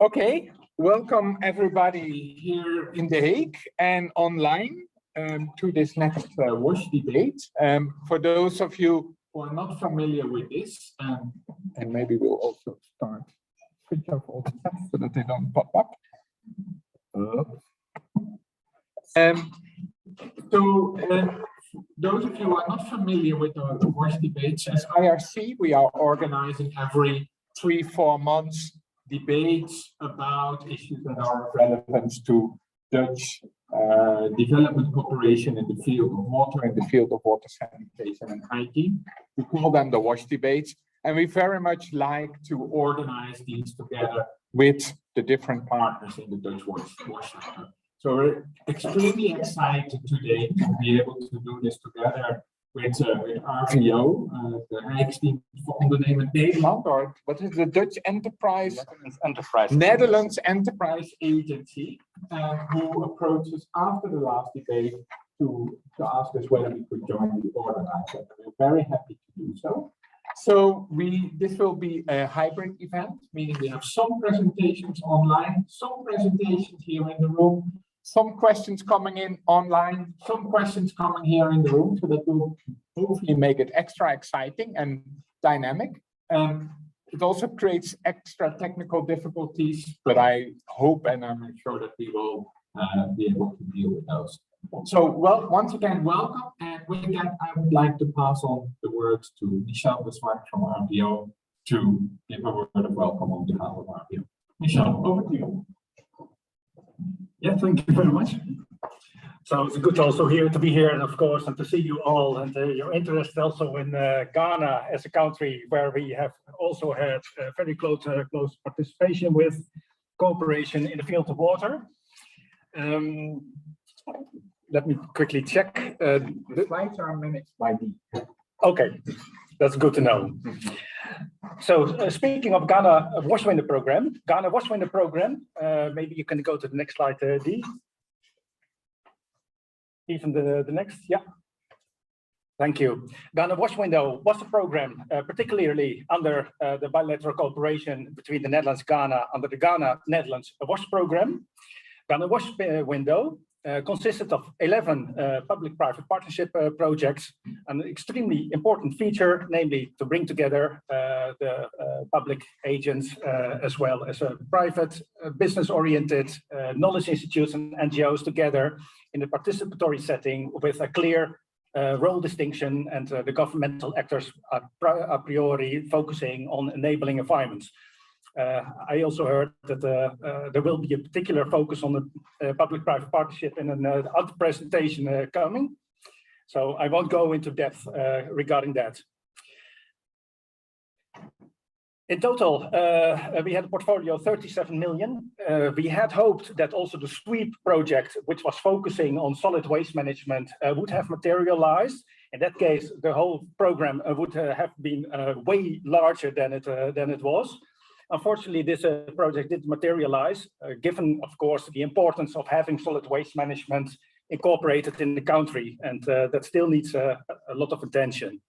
Okay, welcome everybody here in The Hague and online to this next WASH debate. For those of you who are not familiar with this, and maybe we'll also start switch off all the tabs so that they don't pop up. Those of you who are not familiar with the WASH debates, as IRC, we are organizing every 3-4 months debates about issues that are of relevance to Dutch development cooperation in the field of water, in the field of water sanitation and hygiene. We call them the WASH debates, and we very much like to organize these together with the different partners in the Dutch WASH sector. So we're extremely excited today to be able to do this together with RVO, the Hague for Ondernemen Nederland, or what is the Dutch Enterprise? Netherlands Enterprise Agency, who approached us after the last debate to ask us whether we could join the organizer. We're very happy to do so. So this will be a hybrid event, meaning we have some presentations online, some presentations here in the room, some questions coming in online, some questions coming here in the room, so that will hopefully make it extra exciting and dynamic. It also creates extra technical difficulties, but I hope and I'm sure that we will be able to deal with those. So, well, once again, welcome. And with that, I would like to pass on the words to Michel de Zwart from RVO to give a word of welcome on behalf of RVO. Michel, over to you. Yeah, thank you very much. So it's good also here to be here, and of course, and to see you all, and your interest also in Ghana as a country where we have also had very close participation with cooperation in the field of water. Let me quickly check. The slides are managed by me. Okay, that's good to know. So speaking of Ghana WASH Window Program, maybe you can go to the next slide, Dee. Even the next, yeah. Thank you. Ghana WASH Window was a program, particularly under the bilateral cooperation between the Netherlands and Ghana under the Ghana-Netherlands WASH Program. Ghana WASH Window consisted of 11 public-private partnership projects, an extremely important feature, namely to bring together the public agents as well as private, business-oriented knowledge institutes and NGOs together in a participatory setting with a clear role distinction, and the governmental actors a priori focusing on enabling environments. I also heard that there will be a particular focus on the public-private partnership in another presentation coming. So I won't go into depth regarding that. In total, we had a portfolio of 37 million. We had hoped that also the SWEEP project, which was focusing on solid waste management, would have materialized. In that case, the whole program would have been way larger than it was. Unfortunately, this project didn't materialize, given, of course, the importance of having solid waste management incorporated in the country, and that still needs a lot of attention.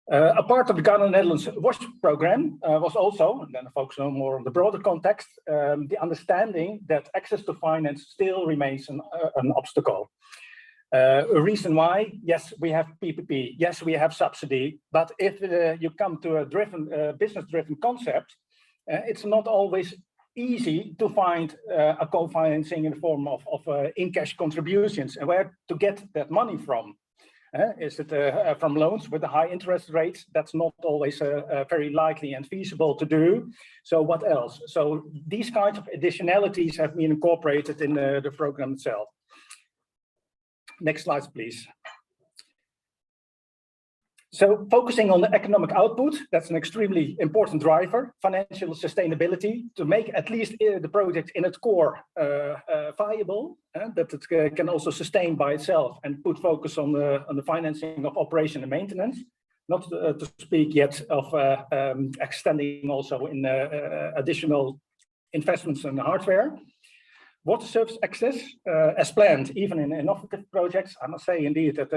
A part of the Ghana-Netherlands WASH program was also, and then I focus on more on the broader context, the understanding that access to finance still remains an obstacle. A reason why, yes, we have PPP, yes, we have subsidy, but if you come to a business-driven concept, it's not always easy to find a co-financing in the form of in-cash contributions, and where to get that money from. Is it from loans with a high interest rate? That's not always very likely and feasible to do. So what else? So these kinds of additionalities have been incorporated in the program itself. Next slide, please. So focusing on the economic output, that's an extremely important driver, financial sustainability, to make at least the project in its core viable, that it can also sustain by itself and put focus on the financing of operation and maintenance, not to speak yet of extending also in additional investments in hardware. Water service access, as planned, even in innovative projects. I must say indeed that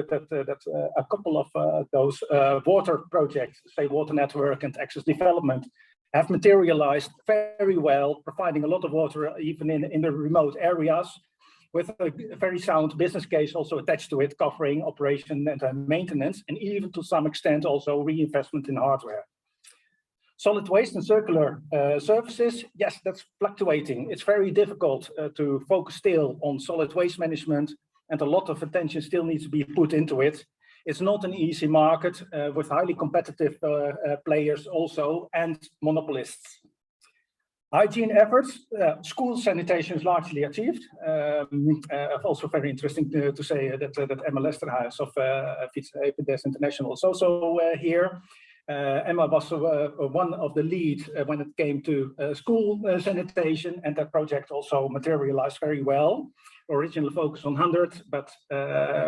a couple of those water projects, say water network and access development, have materialized very well, providing a lot of water even in the remote areas, with a very sound business case also attached to it, covering operation and maintenance, and even to some extent also reinvestment in hardware. Solid waste and circular services, yes, that's fluctuating. It's very difficult to focus still on solid waste management, and a lot of attention still needs to be put into it. It's not an easy market with highly competitive players also, and monopolists. Hygiene efforts, school sanitation is largely achieved. Also very interesting to say that Emma Lesterhuis of Fiets International is also here. Emma was one of the lead when it came to school sanitation, and that project also materialized very well. Original focus on 100, but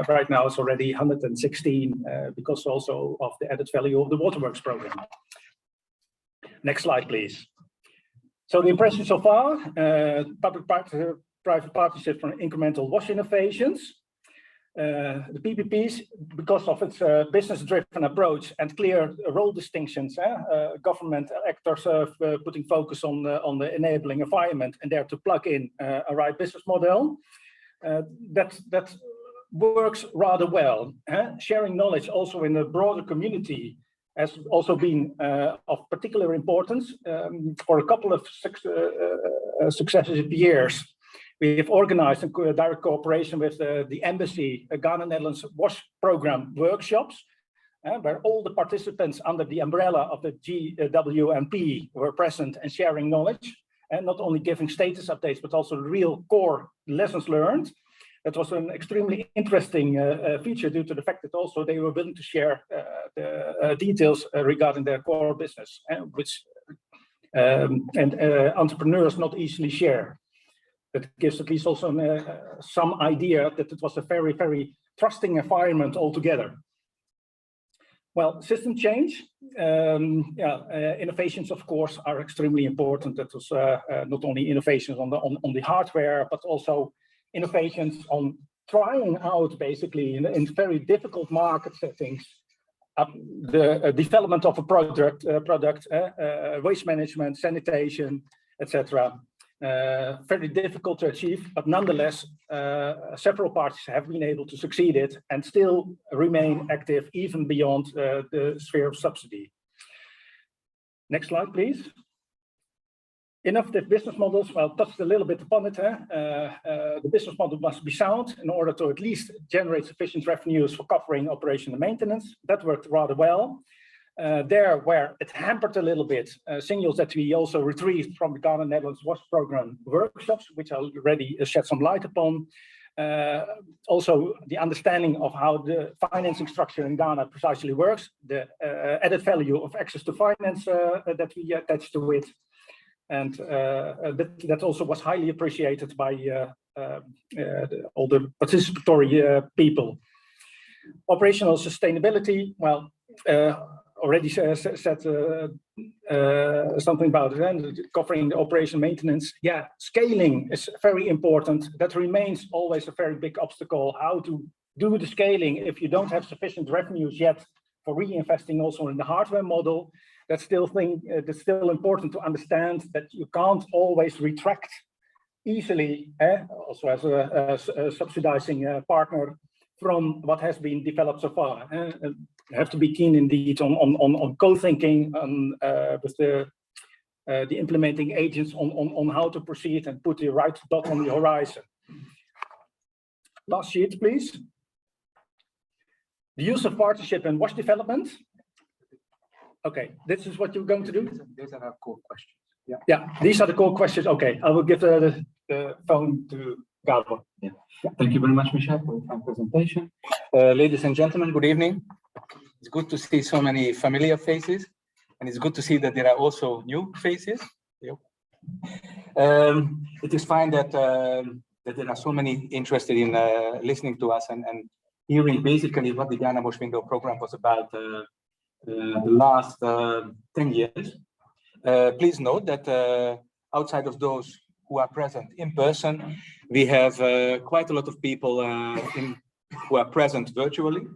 right now it's already 116 because also of the added value of the Waterworks program. Next slide, please. So the impression so far, public-private partnership for incremental wash innovations. The PPPs, because of its business-driven approach and clear role distinctions, government actors putting focus on the enabling environment and there to plug in a right business model, that works rather well. Sharing knowledge also in the broader community has also been of particular importance for a couple of successive years. We have organized in direct cooperation with the Embassy, Ghana Netherlands Wash Program workshops, where all the participants under the umbrella of the GWMP were present and sharing knowledge, and not only giving status updates, but also real core lessons learned. That was an extremely interesting feature due to the fact that also they were willing to share the details regarding their core business, which entrepreneurs not easily share. That gives at least also some idea that it was a very, very trusting environment altogether. Well, system change, innovations, of course, are extremely important. That was not only innovations on the hardware, but also innovations on trying out, basically, in very difficult market settings, the development of a product, waste management, sanitation, etc. Very difficult to achieve, but nonetheless, several parties have been able to succeed it and still remain active even beyond the sphere of subsidy. Next slide, please. Innovative business models, well, touched a little bit upon it. The business model must be sound in order to at least generate sufficient revenues for covering operation and maintenance. That worked rather well. There, where it hampered a little bit, signals that we also retrieved from the Ghana Netherlands Wash Program workshops, which I already shed some light upon. Also, the understanding of how the financing structure in Ghana precisely works, the added value of access to finance that we attach to it. And that also was highly appreciated by all the participatory people. Operational sustainability, well, already said something about it, and covering the operation maintenance. Yeah, scaling is very important. That remains always a very big obstacle. How to do the scaling if you don't have sufficient revenues yet for reinvesting also in the hardware model. That's still important to understand that you can't always retract easily, also as a subsidizing partner from what has been developed so far. You have to be keen indeed on co-thinking with the implementing agents on how to proceed and put the right dot on the horizon. Last sheet, please. The use of partnership in wash development. Okay, this is what you're going to do? These are our core questions. Yeah, these are the core questions. Okay, I will give the phone to Gabor. Yeah. Thank you very much, Michel, for the presentation. Ladies and gentlemen, good evening. It's good to see so many familiar faces, and it's good to see that there are also new faces. Yep. It is fine that there are so many interested in listening to us and hearing basically what the Ghana Wash Window program was about the last 10 years. Please note that outside of those who are present in person, we have quite a lot of people who are present virtually.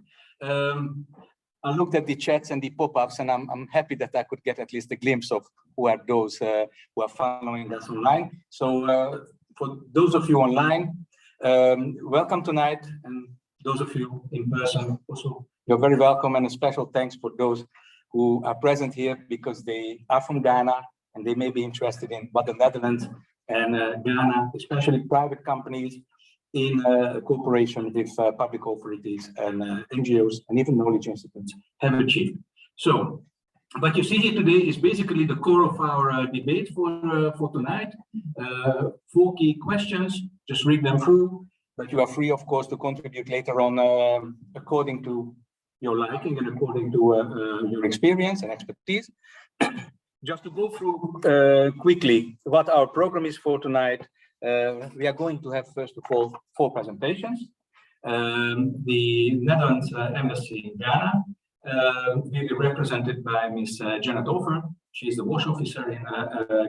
I looked at the chats and the pop-ups, and I'm happy that I could get at least a glimpse of who are those who are following us online. So for those of you online, welcome tonight, and those of you in person also, you're very welcome, and a special thanks for those who are present here because they are from Ghana and they may be interested in what the Netherlands and Ghana, especially private companies, in cooperation with public authorities and NGOs and even knowledge institutes have achieved. So what you see here today is basically the core of our debate for tonight. 4 key questions, just read them through, but you are free, of course, to contribute later on according to your liking and according to your experience and expertise. Just to go through quickly what our program is for tonight. We are going to have, first of all, 4 presentations. The Netherlands Embassy in Ghana will be represented by Ms. Janet Over. She's the WASH officer in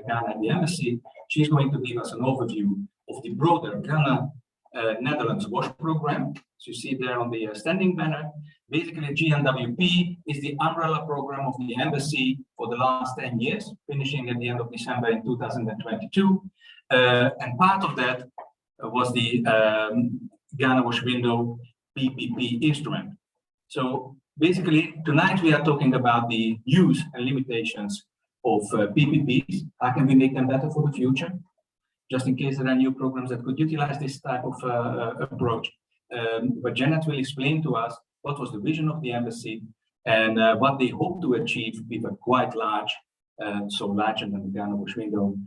Ghana at the embassy. She's going to give us an overview of the broader Ghana Netherlands WASH program. So you see there on the standing banner. Basically, GNWP is the umbrella program of the embassy for the last 10 years, finishing at the end of December in 2022. And part of that was the Ghana WASH Window PPP instrument. So basically, tonight we are talking about the use and limitations of PPPs. How can we make them better for the future? Just in case there are new programs that could utilize this type of approach. But Janet will explain to us what was the vision of the embassy and what they hope to achieve with a quite large, so larger than the Ghana WASH Window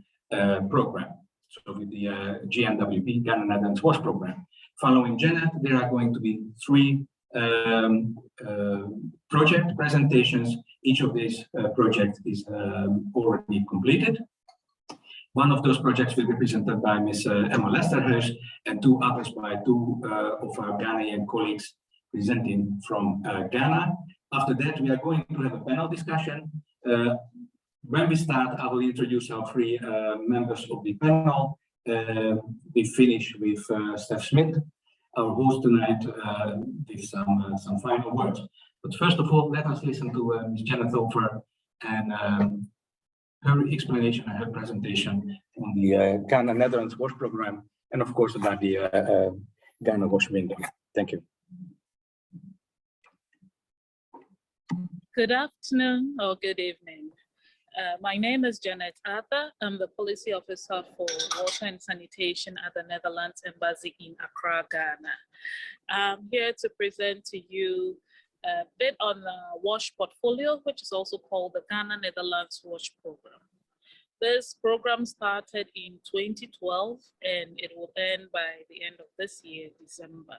program. So with the GNWP, Ghana Netherlands WASH program. Following Janet, there are going to be 3 project presentations. Each of these projects is already completed. One of those projects will be presented by Ms. Emma Lesterhuis and 2 others by 2 of our Ghanaian colleagues presenting from Ghana. After that, we are going to have a panel discussion. When we start, I will introduce our 3 members of the panel. We finish with Steph Smith, our host tonight, with some final words. But first of all, let us listen to Ms. Janet Over and her explanation and her presentation on the Ghana Netherlands WASH program, and of course about the Ghana WASH Window. Thank you. Good afternoon or good evening. My name is Janet Arthur. I'm the Policy Officer for Water and Sanitation at the Netherlands Embassy in Accra, Ghana. I'm here to present to you a bit on the WASH portfolio, which is also called the Ghana Netherlands WASH program. This program started in 2012 and it will end by the end of this year, December.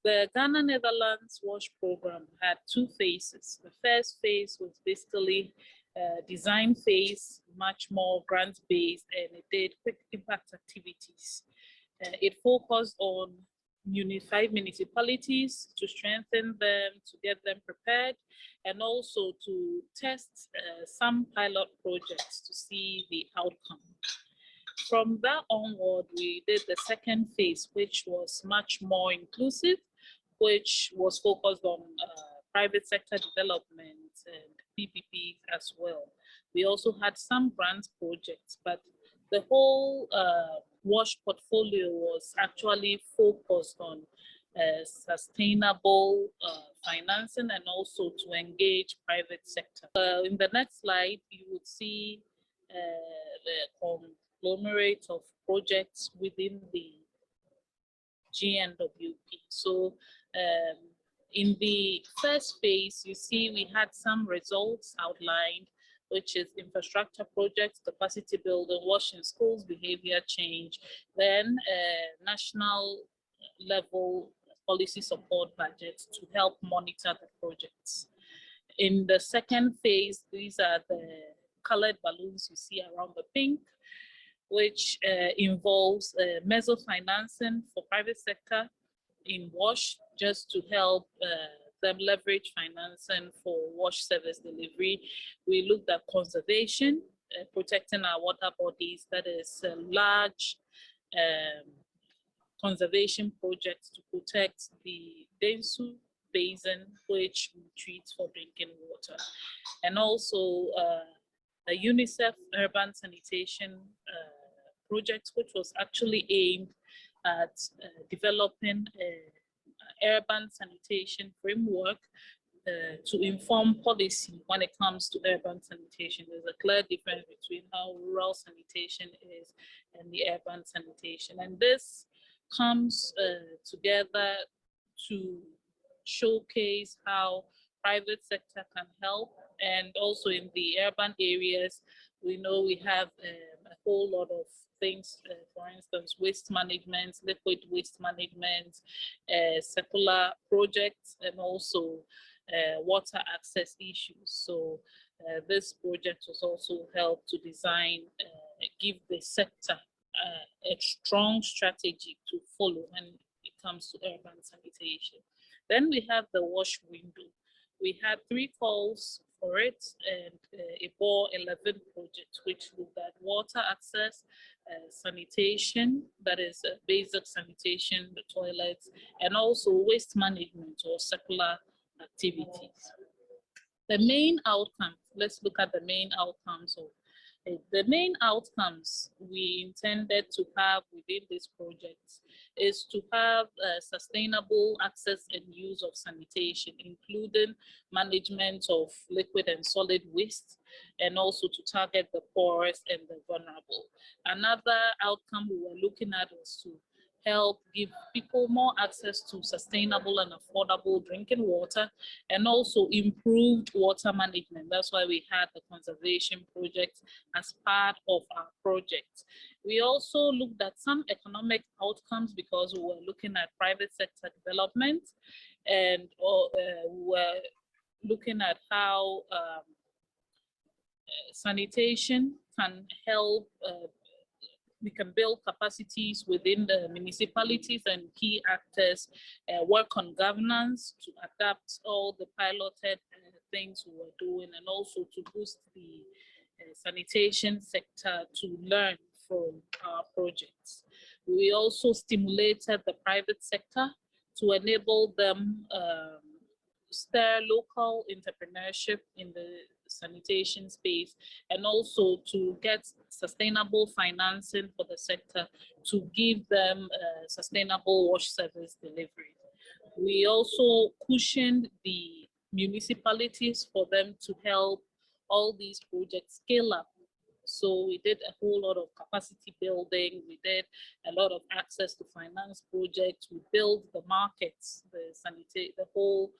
The Ghana Netherlands WASH program had 2 phases. The first phase was basically design phase, much more grant-based, and it did quick impact activities. It focused on 5 municipalities to strengthen them, to get them prepared, and also to test some pilot projects to see the outcome. From that onward, we did the second phase, which was much more inclusive, which was focused on private sector development and PPP as well. We also had some grant projects, but the whole WASH portfolio was actually focused on sustainable financing and also to engage private sector. In the next slide, you would see the conglomerate of projects within the GNWP. So in the first phase, you see we had some results outlined, which is infrastructure projects, capacity building, WASH in schools, behavior change, then national level policy support budgets to help monitor the projects. In the second phase, these are the colored balloons you see around the pink, which involves meso financing for private sector in WASH, just to help them leverage financing for WASH service delivery. We looked at conservation, protecting our water bodies, that is large conservation projects to protect the Densu basin, which we treat for drinking water. And also the UNICEF urban sanitation project, which was actually aimed at developing an urban sanitation framework to inform policy when it comes to urban sanitation. There's a clear difference between how rural sanitation is and the urban sanitation. And this comes together to showcase how private sector can help. And also in the urban areas, we know we have a whole lot of things, for instance, waste management, liquid waste management, circular projects, and also water access issues. So this project was also helped to design, give the sector a strong strategy to follow when it comes to urban sanitation. Then we have the wash window. We had 3 calls for it, and a BOR 11 project, which looked at water access, sanitation, that is basic sanitation, the toilets, and also waste management or circular activities. The main outcomes, let's look at the main outcomes of it. The main outcomes we intended to have within this project is to have sustainable access and use of sanitation, including management of liquid and solid waste, and also to target the poorest and the vulnerable. Another outcome we were looking at was to help give people more access to sustainable and affordable drinking water, and also improved water management. That's why we had the conservation project as part of our project. We also looked at some economic outcomes because we were looking at private sector development, and we were looking at how sanitation can help. We can build capacities within the municipalities and key actors, work on governance to adapt all the piloted things we were doing, and also to boost the sanitation sector to learn from our projects. We also stimulated the private sector to enable them stir local entrepreneurship in the sanitation space, and also to get sustainable financing for the sector to give them sustainable wash service delivery. We also cushioned the municipalities for them to help all these projects scale up. So we did a whole lot of capacity building, we did a lot of access to finance projects, we built the markets, the whole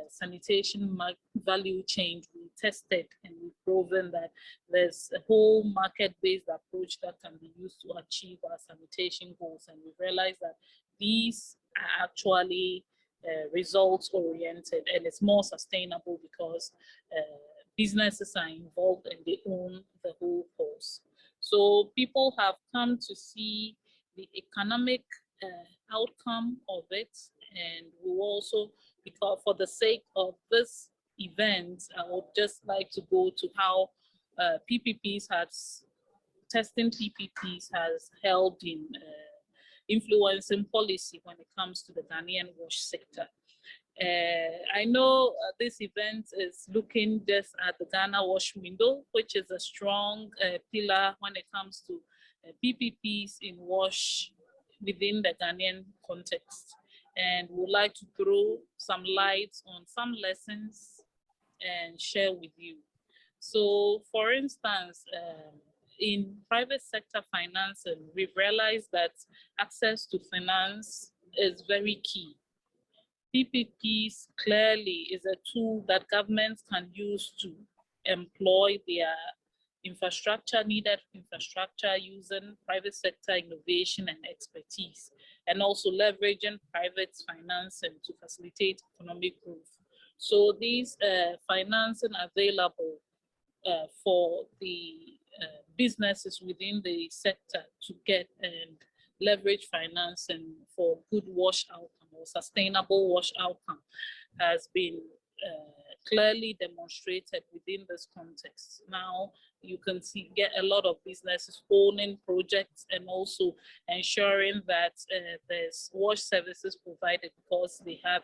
sanitation value chain. We tested and we've proven that there's a whole market-based approach that can be used to achieve our sanitation goals. And we realized that these are actually results-oriented, and it's more sustainable because businesses are involved and they own the whole course. So people have come to see the economic outcome of it, and we also, because for the sake of this event, I would just like to go to how testing PPPs has helped in influencing policy when it comes to the Ghanaian wash sector. I know this event is looking just at the Ghana wash window, which is a strong pillar when it comes to PPPs in wash within the Ghanaian context. And we'd like to throw some light on some lessons and share with you. So for instance, in private sector financing, we've realized that access to finance is very key. PPPs clearly is a tool that governments can use to employ their infrastructure, needed infrastructure, using private sector innovation and expertise, and also leveraging private financing to facilitate economic growth. So these financing available for the businesses within the sector to get and leverage financing for good wash outcome or sustainable wash outcome has been clearly demonstrated within this context. Now you can get a lot of businesses owning projects and also ensuring that there's wash services provided because they have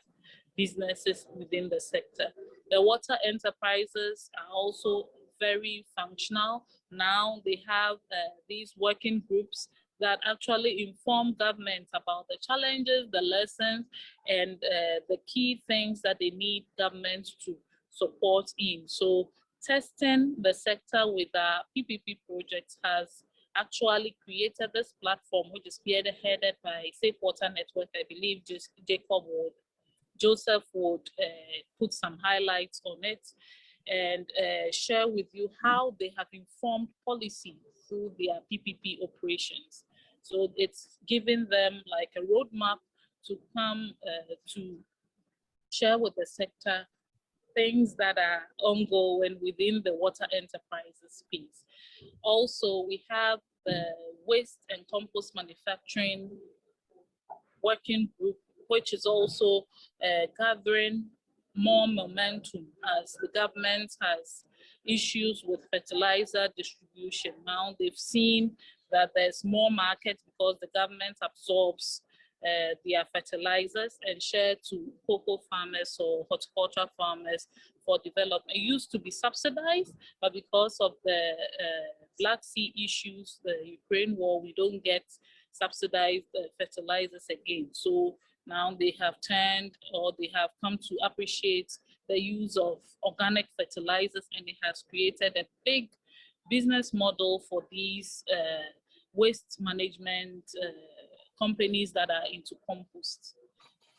businesses within the sector. The water enterprises are also very functional. Now they have these working groups that actually inform governments about the challenges, the lessons, and the key things that they need governments to support in. So testing the sector with our PPP projects has actually created this platform, which is spearheaded by Safe Water Network. I believe Joseph would put some highlights on it and share with you how they have informed policy through their PPP operations. So it's giving them like a roadmap to come to share with the sector things that are ongoing within the water enterprises space. Also, we have the waste and compost manufacturing working group, which is also gathering more momentum as the government has issues with fertilizer distribution. Now they've seen that there's more market because the government absorbs their fertilizers and share to cocoa farmers or horticulture farmers for development. It used to be subsidized, but because of the Black Sea issues, the Ukraine war, we don't get subsidized fertilizers again. So now they have turned, or they have come to appreciate the use of organic fertilizers, and it has created a big business model for these waste management companies that are into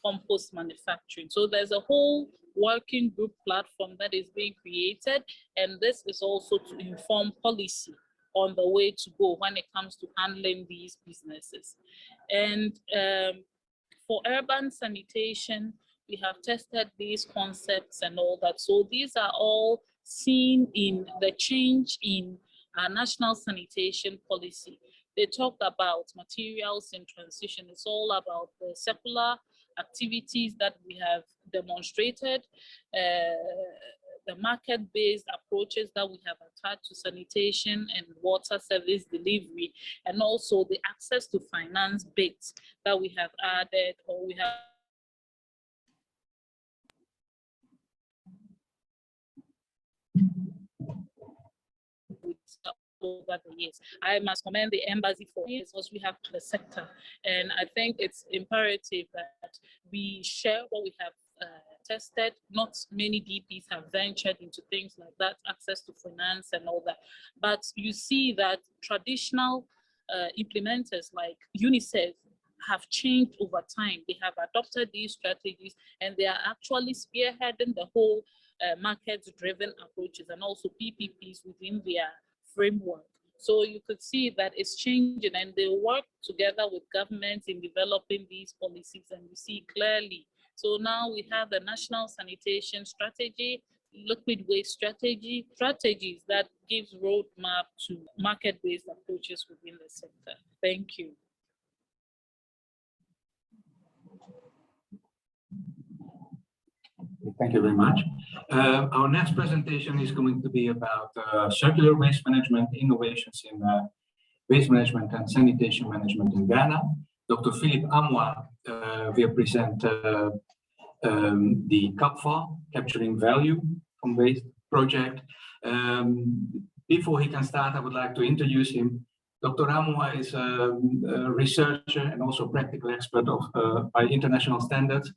compost manufacturing. So there's a whole working group platform that is being created, and this is also to inform policy on the way to go when it comes to handling these businesses. And for urban sanitation, we have tested these concepts and all that. So these are all seen in the change in our national sanitation policy. They talked about materials in transition. It's all about the circular activities that we have demonstrated, the market-based approaches that we have attached to sanitation and water service delivery, and also the access to finance bits that we have added, or we have over the years. I must commend the embassy for this, because we have to the sector, and I think it's imperative that we share what we have tested. Not many DPs have ventured into things like that, access to finance and all that, but you see that traditional implementers like UNICEF have changed over time. They have adopted these strategies, and they are actually spearheading the whole market-driven approaches and also PPPs within their framework. So you could see that it's changing, and they work together with governments in developing these policies, and we see clearly. So now we have the National Sanitation Strategy, liquid waste strategy, strategies that gives roadmap to market-based approaches within the sector. Thank you. Thank you very much. Our next presentation is going to be about circular waste management innovations in waste management and sanitation management in Ghana. Dr. Philippe Amwa will present the CAPFA, Capturing Value from Waste project. Before he can start, I would like to introduce him. Dr. Amwa is a researcher and also practical expert of by international standards.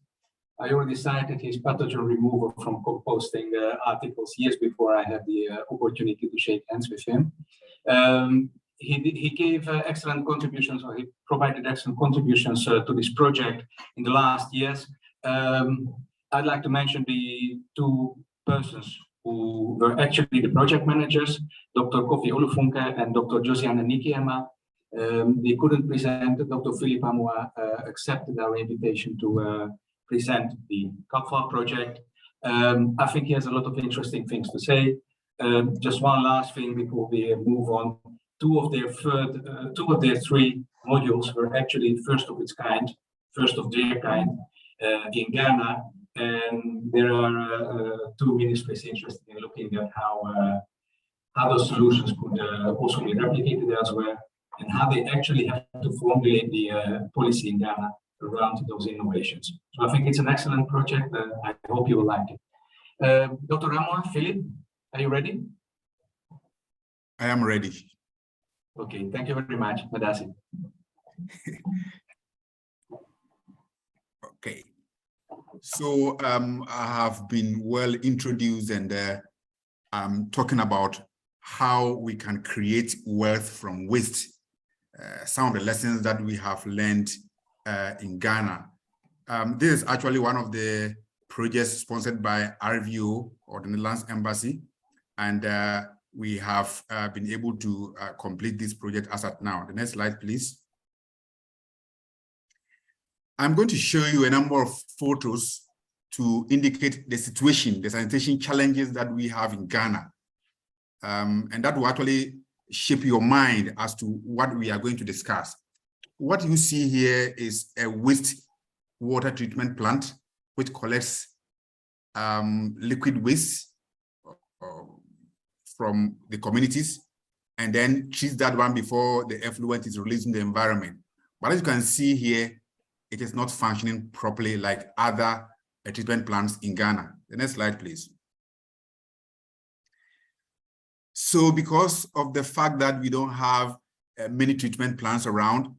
I already cited his pathogen removal from composting articles years before I had the opportunity to shake hands with him. He gave excellent contributions, or he provided excellent contributions to this project in the last years. I'd like to mention the two persons who were actually the project managers, Dr. Kofi Olufunke and Dr. Josiane Nikiema. They couldn't present. Dr. Philippe Amwa accepted our invitation to present the CAPFA project. I think he has a lot of interesting things to say. Just one last thing before we move on. Two of their three modules were actually first of their kind in Ghana, and there are two ministries interested in looking at how those solutions could also be replicated elsewhere, and how they actually have to formulate the policy in Ghana around those innovations. So I think it's an excellent project. I hope you will like it. Dr. Ramon, Philip, are you ready? I am ready. Okay, thank you very much, Madasi. Okay. So I have been well introduced, and I'm talking about how we can create wealth from waste. Some of the lessons that we have learned in Ghana. This is actually one of the projects sponsored by RVO, or the Netherlands Embassy, and we have been able to complete this project as at now. The next slide, please. I'm going to show you a number of photos to indicate the situation, the sanitation challenges that we have in Ghana. And that will actually shape your mind as to what we are going to discuss. What you see here is a waste water treatment plant, which collects liquid waste from the communities and then treats that one before the effluent is released in the environment. But as you can see here, it is not functioning properly like other treatment plants in Ghana. The next slide, please. So because of the fact that we don't have many treatment plants around,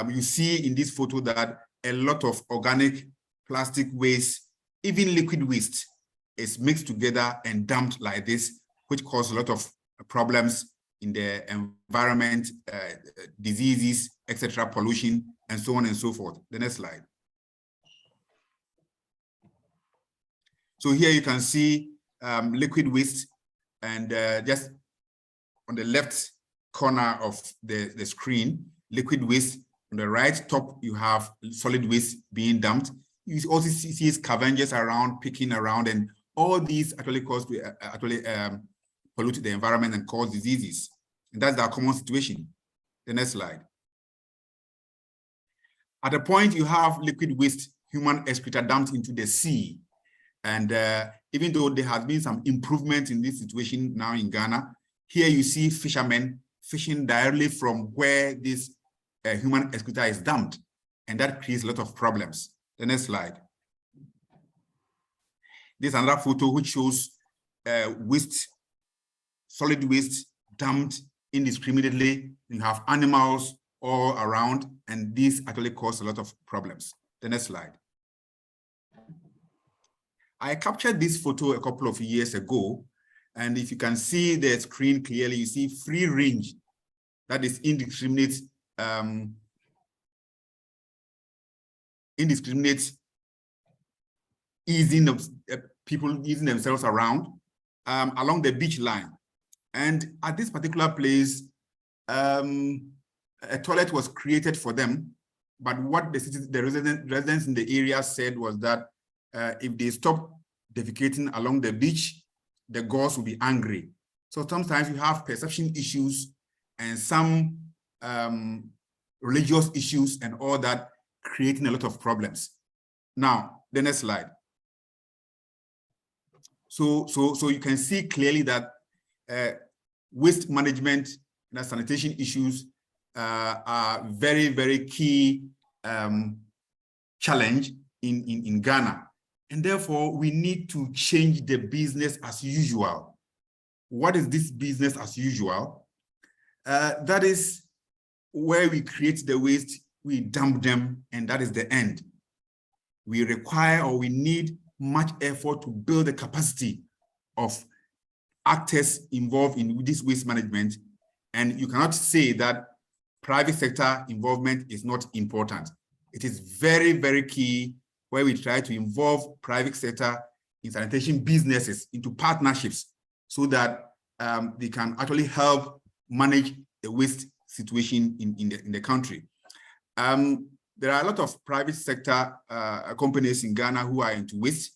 you see in this photo that a lot of organic plastic waste, even liquid waste, is mixed together and dumped like this, which causes a lot of problems in the environment, diseases, etc., pollution, and so on and so forth. The next slide. So here you can see liquid waste, and just on the left corner of the screen, liquid waste. On the right top, you have solid waste being dumped. You also see scavengers around, picking around, and all these actually pollute the environment and cause diseases. And that's our common situation. The next slide. At a point, you have liquid waste, human excreta dumped into the sea. And even though there has been some improvement in this situation now in Ghana, here you see fishermen fishing directly from where this human excreta is dumped, and that creates a lot of problems. The next slide. This is another photo which shows waste, solid waste dumped indiscriminately. You have animals all around, and this actually causes a lot of problems. The next slide. I captured this photo a couple of years ago, and if you can see the screen clearly, you see free range, that is indiscriminate easing of people easing themselves around along the beach line. And at this particular place, a toilet was created for them. But what the residents in the area said was that if they stop defecating along the beach, the gods will be angry. So sometimes you have perception issues and some religious issues and all that, creating a lot of problems. Now, the next slide. So you can see clearly that waste management and sanitation issues are very, very key challenge in Ghana. And therefore, we need to change the business as usual. What is this business as usual? That is where we create the waste, we dump them, and that is the end. We require, or we need, much effort to build the capacity of actors involved in this waste management. And you cannot say that private sector involvement is not important. It is very, very key, where we try to involve private sector in sanitation businesses into partnerships so that they can actually help manage the waste situation in the country. There are a lot of private sector companies in Ghana who are into waste,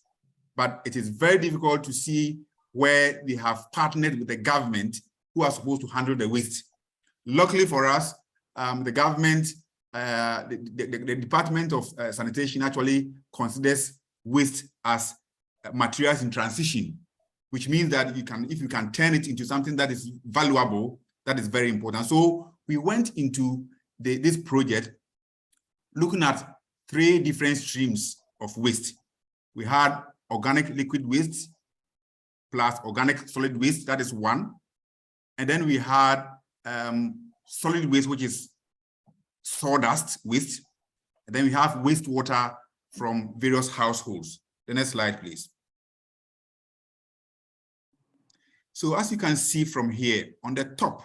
but it is very difficult to see where they have partnered with the government who are supposed to handle the waste. Luckily for us, the government, the Department of Sanitation actually considers waste as materials in transition, which means that if you can turn it into something that is valuable, that is very important. So we went into this project looking at three different streams of waste. We had organic liquid waste plus organic solid waste, that is one. And then we had solid waste, which is sawdust waste. And then we have wastewater from various households. The next slide, please. So as you can see from here, on the top,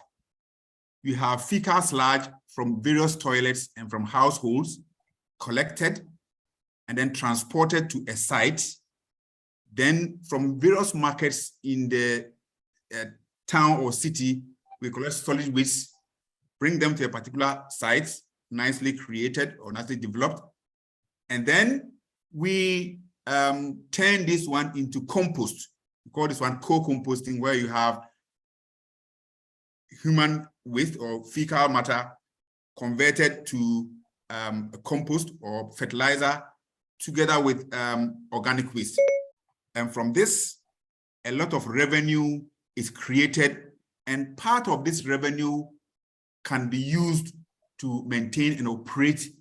you have fecal sludge from various toilets and from households collected and then transported to a site. Then from various markets in the town or city, we collect solid waste, bring them to a particular site, nicely created or nicely developed. And then we turn this one into compost. We call this one co-composting, where you have human waste or fecal matter converted to a compost or fertilizer together with organic waste. And from this, a lot of revenue is created, and part of this revenue can be used to maintain and operate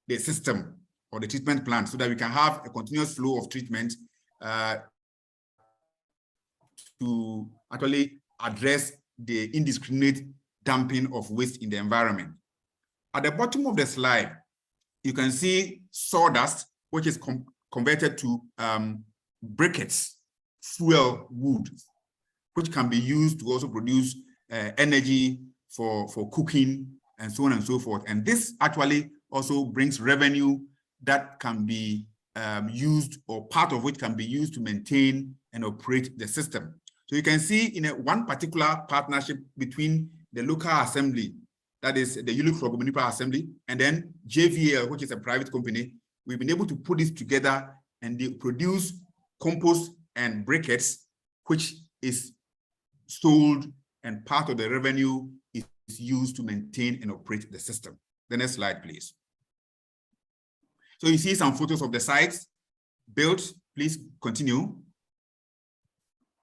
the system or the treatment plant so that we can have a continuous flow of treatment to actually address the indiscriminate dumping of waste in the environment. At the bottom of the slide, you can see sawdust, which is converted to briquettes, fuel wood, which can be used to also produce energy for cooking and so on and so forth. And this actually also brings revenue that can be used, or part of which can be used to maintain and operate the system. So you can see in one particular partnership between the local assembly, that is the Yulu Municipal Assembly, and then JVL, which is a private company, we've been able to put this together and they produce compost and briquettes, which is sold, and part of the revenue is used to maintain and operate the system. The next slide, please. So you see some photos of the sites built. Please continue.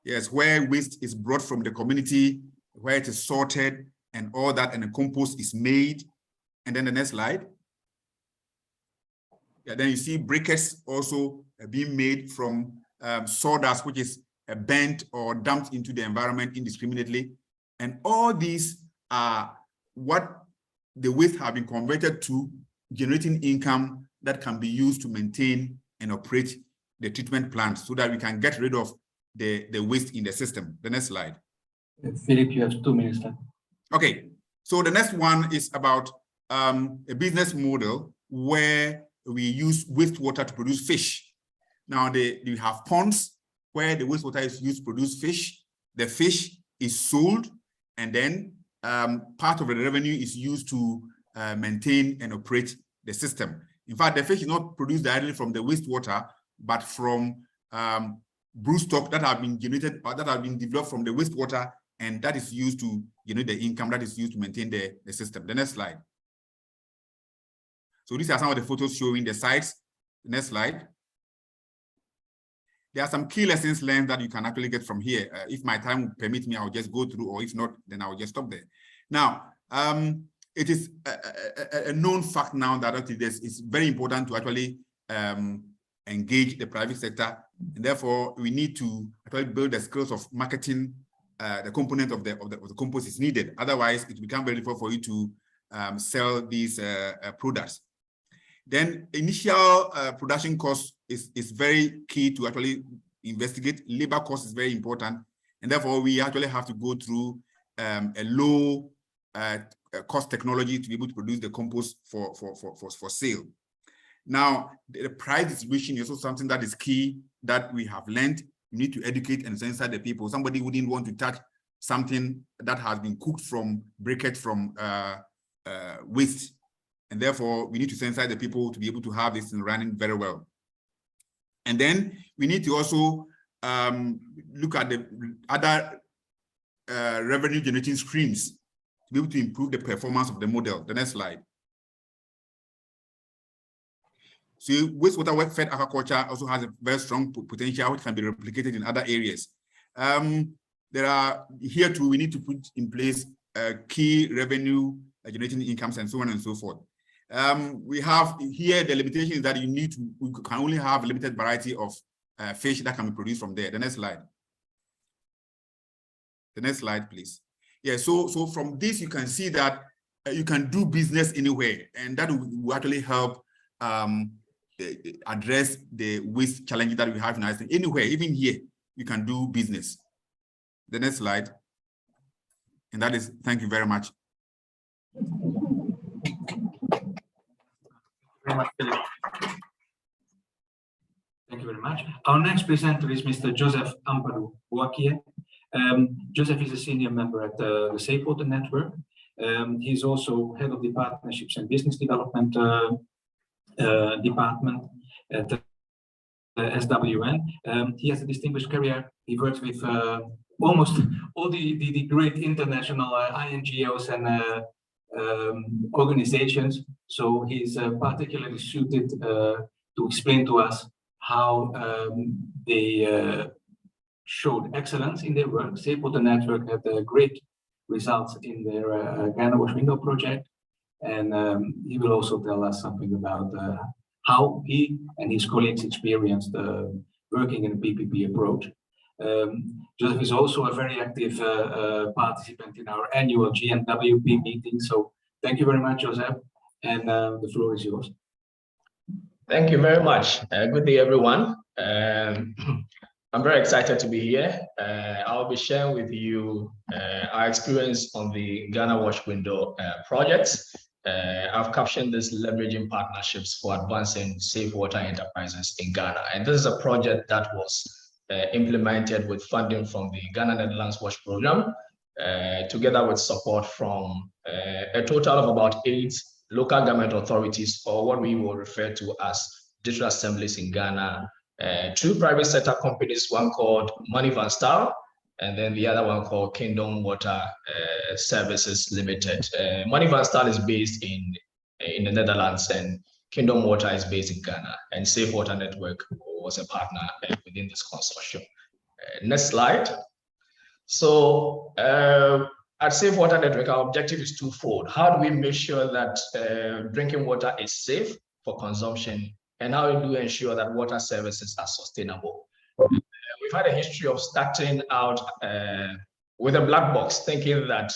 Yes, where waste is brought from the community, where it is sorted and all that, and the compost is made. And then the next slide. Yeah, then you see briquettes also being made from sawdust, which is burnt or dumped into the environment indiscriminately. And all these are what the waste have been converted to, generating income that can be used to maintain and operate the treatment plant so that we can get rid of the waste in the system. The next slide. Philip, you have 2 minutes left. Okay, so the next one is about a business model where we use wastewater to produce fish. Now, you have ponds where the wastewater is used to produce fish. The fish is sold, and then part of the revenue is used to maintain and operate the system. In fact, the fish is not produced directly from the wastewater, but from broodstock that have been generated or that have been developed from the wastewater, and that is used to generate the income that is used to maintain the system. The next slide. So these are some of the photos showing the sites. The next slide. There are some key lessons learned that you can actually get from here. If my time will permit me, I'll just go through, or if not, then I'll just stop there. Now, it is a known fact now that it's very important to actually engage the private sector, and therefore we need to actually build the skills of marketing. The component of the compost is needed. Otherwise, it becomes very difficult for you to sell these products. Then initial production cost is very key to actually investigate. Labor cost is very important, and therefore we actually have to go through a low cost technology to be able to produce the compost for sale. Now, the price distribution is also something that is key that we have learned. You need to educate and sensitize the people. Somebody wouldn't want to touch something that has been cooked from briquette from waste. And therefore, we need to sensitize the people to be able to have this running very well. And then we need to also look at the other revenue generating streams to be able to improve the performance of the model. The next slide. So wastewater fed aquaculture also has a very strong potential which can be replicated in other areas. There are here too, we need to put in place key revenue generating incomes and so on and so forth. We have here the limitation is that we can only have a limited variety of fish that can be produced from there. The next slide. The next slide, please. Yeah, so from this, you can see that you can do business anywhere, and that will actually help address the waste challenges that we have in Iceland. Anywhere, even here, you can do business. The next slide. And that is, thank you very much. Thank you very much. Our next presenter is Mr. Joseph Ampadu Boakie. Joseph is a senior member at the Safe Water Network. He's also head of the Partnerships and Business Development Department at the SWN. He has a distinguished career. He works with almost all the great international INGOs and organizations. So he's particularly suited to explain to us how they showed excellence in their work. Safe Water Network had great results in their Ghana Wash Window project. And he will also tell us something about how he and his colleagues experienced working in a PPP approach. Joseph is also a very active participant in our annual GNWP meeting. So thank you very much, Joseph. And the floor is yours. Thank you very much. Good day, everyone. I'm very excited to be here. I'll be sharing with you our experience on the Ghana Wash Window project. I've captioned this leveraging partnerships for advancing safe water enterprises in Ghana. And this is a project that was implemented with funding from the Ghana Netherlands Wash Program, together with support from a total of about 8 local government authorities, or what we will refer to as district assemblies in Ghana, 2 private sector companies, one called Money Van Staal, and then the other one called Kingdom Water Services Limited. Money Van Staal is based in the Netherlands, and Kingdom Water is based in Ghana, and Safe Water Network was a partner within this consortium. Next slide. So at Safe Water Network, our objective is twofold. How do we make sure that drinking water is safe for consumption, and how do we ensure that water services are sustainable? We've had a history of starting out with a black box, thinking that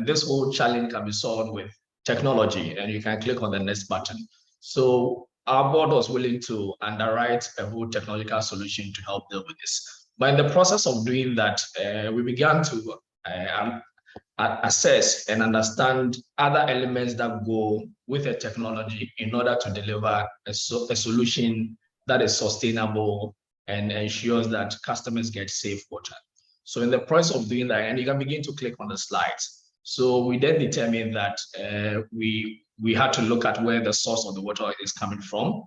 this whole challenge can be solved with technology, and you can click on the next button. So our board was willing to underwrite a whole technological solution to help deal with this. But in the process of doing that, we began to assess and understand other elements that go with a technology in order to deliver a solution that is sustainable and ensures that customers get safe water. So in the process of doing that, and you can begin to click on the slides. So we then determined that we had to look at where the source of the water is coming from.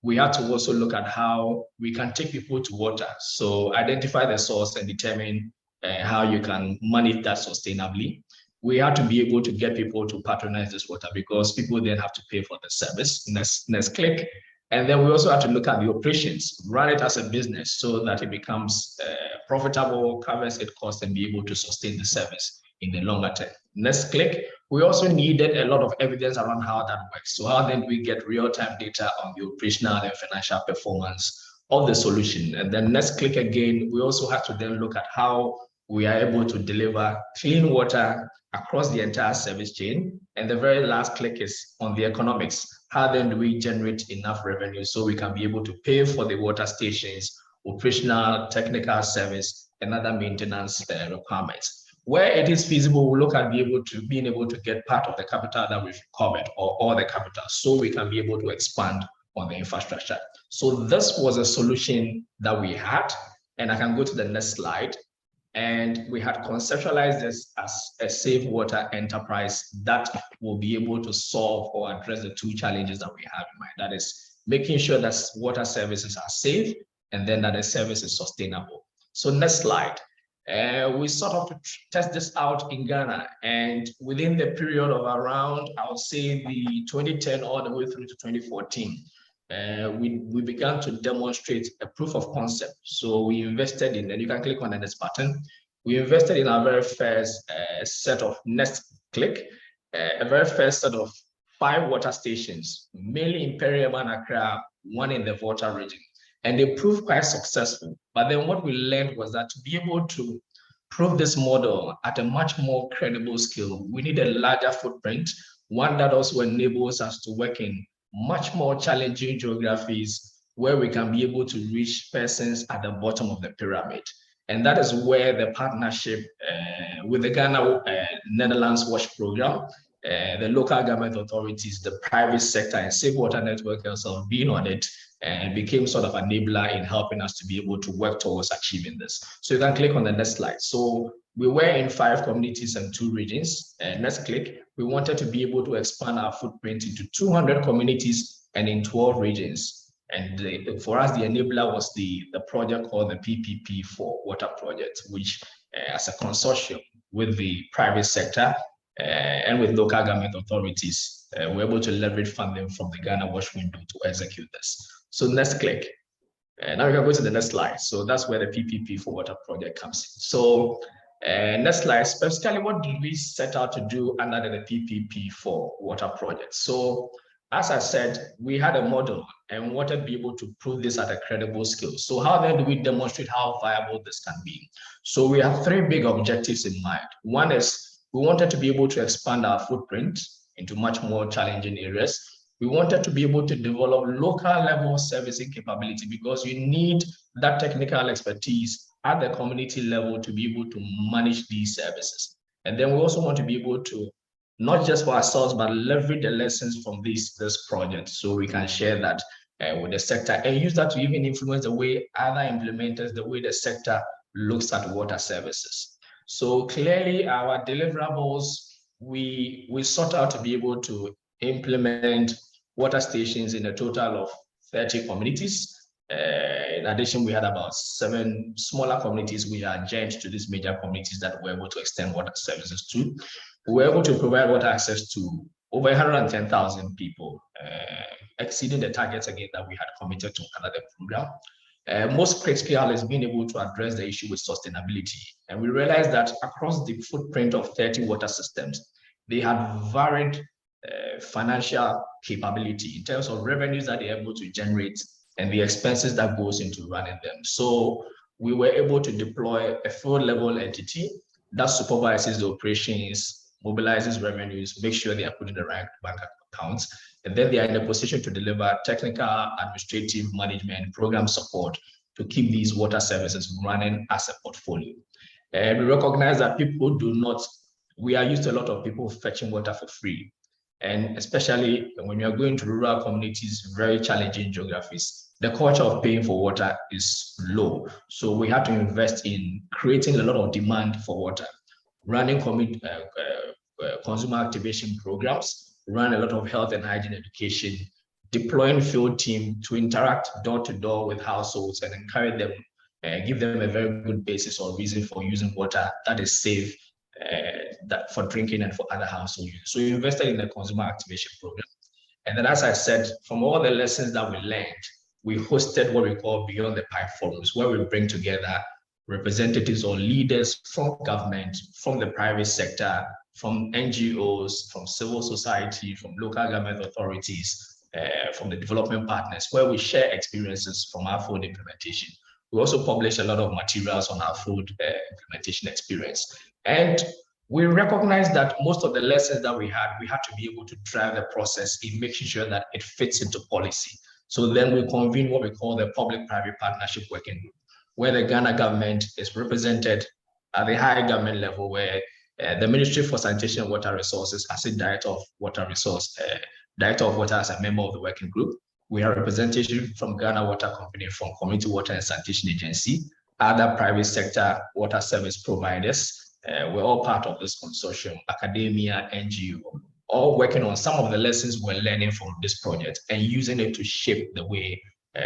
We had to also look at how we can take people to water. So identify the source and determine how you can manage that sustainably. We had to be able to get people to patronize this water, because people then have to pay for the service. Next click. And then we also have to look at the operations, run it as a business so that it becomes profitable, covers its costs, and be able to sustain the service in the longer term. Next click. We also needed a lot of evidence around how that works. So how then do we get real-time data on the operational and financial performance of the solution? And then next click again, we also have to then look at how we are able to deliver clean water across the entire service chain. And the very last click is on the economics. How then do we generate enough revenue so we can be able to pay for the water stations, operational, technical service, and other maintenance requirements. Where it is feasible, we'll look at being able to get part of the capital that we've covered, or all the capital, so we can be able to expand on the infrastructure. So this was a solution that we had, and I can go to the next slide. And we had conceptualized this as a safe water enterprise that will be able to solve or address the 2 challenges that we have in mind. That is making sure that water services are safe, and then that the service is sustainable. So next slide. We sort of test this out in Ghana, and within the period of around, I would say the 2010 all the way through to 2014, we began to demonstrate a proof of concept. So we invested in, and you can click on the next button. We invested in our very first set of next click, a very first set of 5 water stations, mainly in Periama and Accra, 1 in the Volta region. And they proved quite successful. But then what we learned was that to be able to prove this model at a much more credible scale, we need a larger footprint, one that also enables us to work in much more challenging geographies where we can be able to reach persons at the bottom of the pyramid. And that is where the partnership with the Ghana Netherlands WASH program, the local government authorities, the private sector, and Safe Water Network also being on it, and became sort of an enabler in helping us to be able to work towards achieving this. So you can click on the next slide. So we were in 5 communities and 2 regions. Next click. We wanted to be able to expand our footprint into 200 communities and in 12 regions. And for us, the enabler was the project called the PPP4 Water Project, which as a consortium with the private sector and with local government authorities, we're able to leverage funding from the Ghana WASH window to execute this. So next click. Now we can go to the next slide. So that's where the PPP4 Water Project comes in. So next slide, specifically what did we set out to do under the PPP4 Water Project? So as I said, we had a model and wanted to be able to prove this at a credible scale. So how then do we demonstrate how viable this can be? So we have 3 big objectives in mind. One is we wanted to be able to expand our footprint into much more challenging areas. We wanted to be able to develop local level servicing capability because you need that technical expertise at the community level to be able to manage these services. And then we also want to be able to, not just for ourselves, but leverage the lessons from this project so we can share that with the sector and use that to even influence the way other implementers, the way the sector looks at water services. So clearly our deliverables, we sought out to be able to implement water stations in a total of 30 communities. In addition, we had about 7 smaller communities we are joined to these major communities that we're able to extend water services to. We were able to provide water access to over 110,000 people, exceeding the targets again that we had committed to under the program. Most critical is being able to address the issue with sustainability. And we realized that across the footprint of 30 water systems, they had varied financial capability in terms of revenues that they're able to generate and the expenses that goes into running them. So we were able to deploy a field level entity that supervises the operations, mobilizes revenues, make sure they are put in the right bank accounts, and then they are in a position to deliver technical, administrative, management, program support to keep these water services running as a portfolio. And we recognize that people do not, we are used to a lot of people fetching water for free. And especially when you're going to rural communities, very challenging geographies, the culture of paying for water is low. So we have to invest in creating a lot of demand for water, running consumer activation programs, run a lot of health and hygiene education, deploying field team to interact door to door with households and encourage them, give them a very good basis or reason for using water that is safe, that for drinking and for other household use. So we invested in the consumer activation program. And then, as I said, from all the lessons that we learned, we hosted what we call Beyond the Pipe forums, where we bring together representatives or leaders from government, from the private sector, from NGOs, from civil society, from local government authorities, from the development partners, where we share experiences from our food implementation. We also publish a lot of materials on our food implementation experience. And we recognize that most of the lessons that we had to be able to drive the process in making sure that it fits into policy. So then we convene what we call the Public-Private Partnership Working Group, where the Ghana government is represented at the high government level, where the Ministry for Sanitation and Water Resources as a Director of Water as a member of the working group. We have representation from Ghana Water Company, from Community Water and Sanitation Agency, other private sector water service providers. We're all part of this consortium, academia, NGO, all working on some of the lessons we're learning from this project and using it to shape the way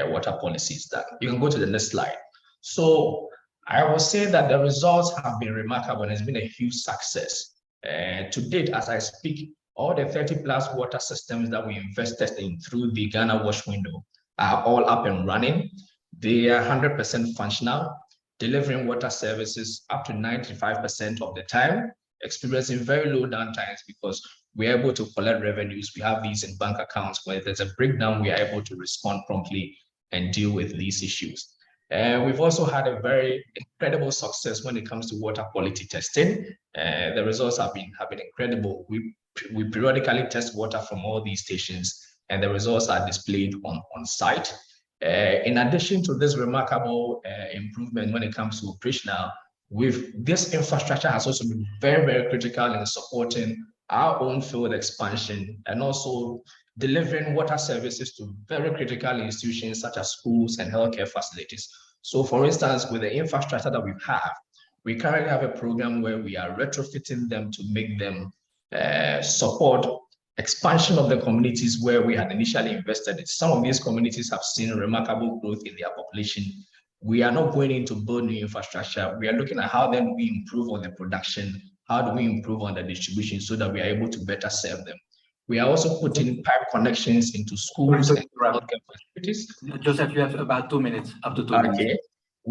water policy is done. You can go to the next slide. So I will say that the results have been remarkable and it's been a huge success. To date, as I speak, all the 30+ water systems that we invested in through the Ghana WASH window are all up and running. They are 100% functional, delivering water services up to 95% of the time, experiencing very low downtimes because we're able to collect revenues. We have these in bank accounts. Where there's a breakdown, we are able to respond promptly and deal with these issues. We've also had a very incredible success when it comes to water quality testing. The results have been incredible. We periodically test water from all these stations, and the results are displayed on site. In addition to this remarkable improvement when it comes to operational, this infrastructure has also been very, very critical in supporting our own field expansion and also delivering water services to very critical institutions such as schools and healthcare facilities. So for instance, with the infrastructure that we currently have a program where we are retrofitting them to make them support expansion of the communities where we had initially invested in. Some of these communities have seen remarkable growth in their population. We are not going in to build new infrastructure. We are looking at how then we improve on the production, how do we improve on the distribution so that we are able to better serve them. We are also putting pipe connections into schools and healthcare facilities. Joseph, you have about 2 minutes, up to 2 minutes. Okay.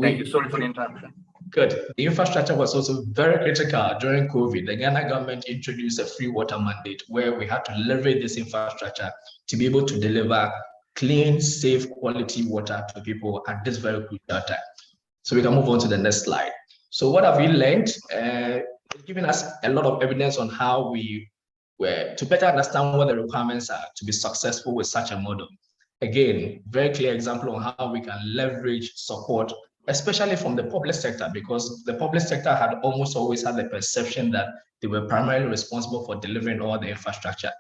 Thank you. Sorry for the interruption. Good. The infrastructure was also very critical during COVID. The Ghana government introduced a free water mandate where we had to leverage this infrastructure to be able to deliver clean, safe, quality water to people at this very crucial time. So we can move on to the next slide. So what have we learned? It's given us a lot of evidence on how we were to better understand what the requirements are to be successful with such a model. Again, very clear example on how we can leverage support, especially from the public sector, because the public sector had almost always had the perception that they were primarily responsible for delivering all the infrastructure.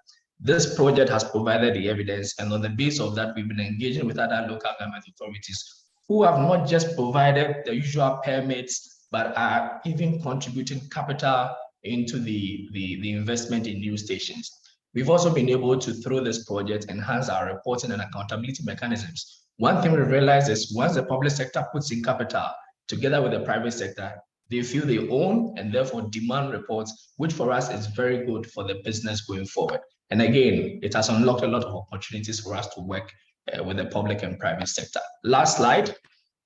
This project has provided the evidence, and on the basis of that, we've been engaging with other local government authorities who have not just provided the usual permits, but are even contributing capital into the investment in new stations. We've also been able to, through this project, enhance our reporting and accountability mechanisms. One thing we realize is once the public sector puts in capital together with the private sector, they feel they own and therefore demand reports, which for us is very good for the business going forward. And again, it has unlocked a lot of opportunities for us to work with the public and private sector. Last slide.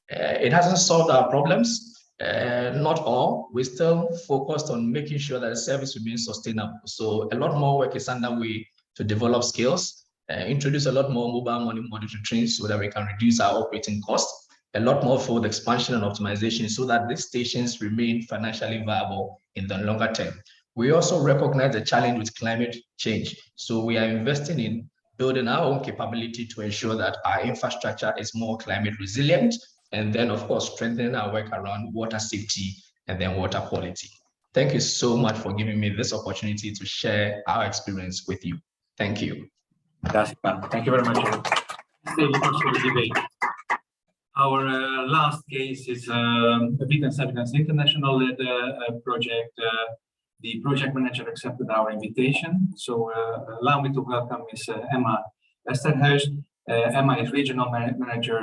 It hasn't solved our problems. Not all. We're still focused on making sure that the service remains sustainable. So a lot more work is underway to develop skills, introduce a lot more mobile money monitoring so that we can reduce our operating costs, a lot more field expansion and optimization so that these stations remain financially viable in the longer term. We also recognize the challenge with climate change. So we are investing in building our own capability to ensure that our infrastructure is more climate resilient, and then of course, strengthening our work around water safety and then water quality. Thank you so much for giving me this opportunity to share our experience with you. Thank you. Thank you very much. Stay with us for the debate. Our last case is Witness Evidence International led project. The project manager accepted our invitation. So allow me to welcome Ms. Emma Westerhuis. Emma is regional manager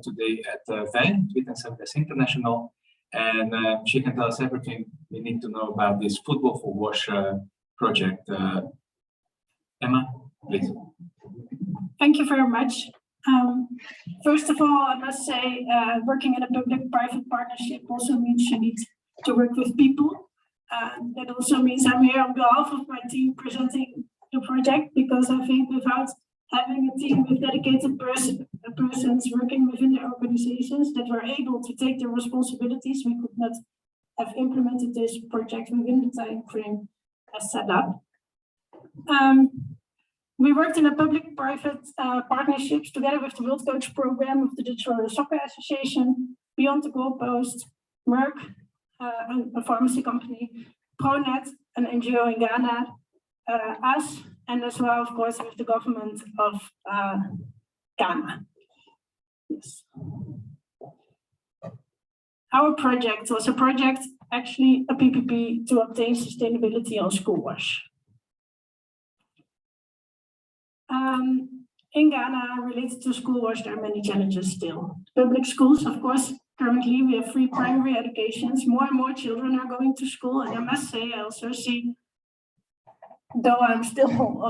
today at VEN, Witness Evidence International, and she can tell us everything we need to know about this Football for Wash project. Emma, please. Thank you very much. First of all, I must say, working in a public-private partnership also means you need to work with people. That also means I'm here on behalf of my team presenting the project, because I think without having a team with dedicated persons working within the organizations that were able to take their responsibilities, we could not have implemented this project within the time frame as set up. We worked in a public-private partnerships together with the World Coach program of the Digital Soccer Association, Beyond the Goalpost, Merck, a pharmacy company, ProNet, an NGO in Ghana, us, and as well, of course, with the government of Ghana. Yes. Our project was a project, actually a PPP, to obtain sustainability on school wash. In Ghana, related to school wash, there are many challenges still. Public schools, of course, currently we have free primary educations. More and more children are going to school, and I must say, I also see, though I'm still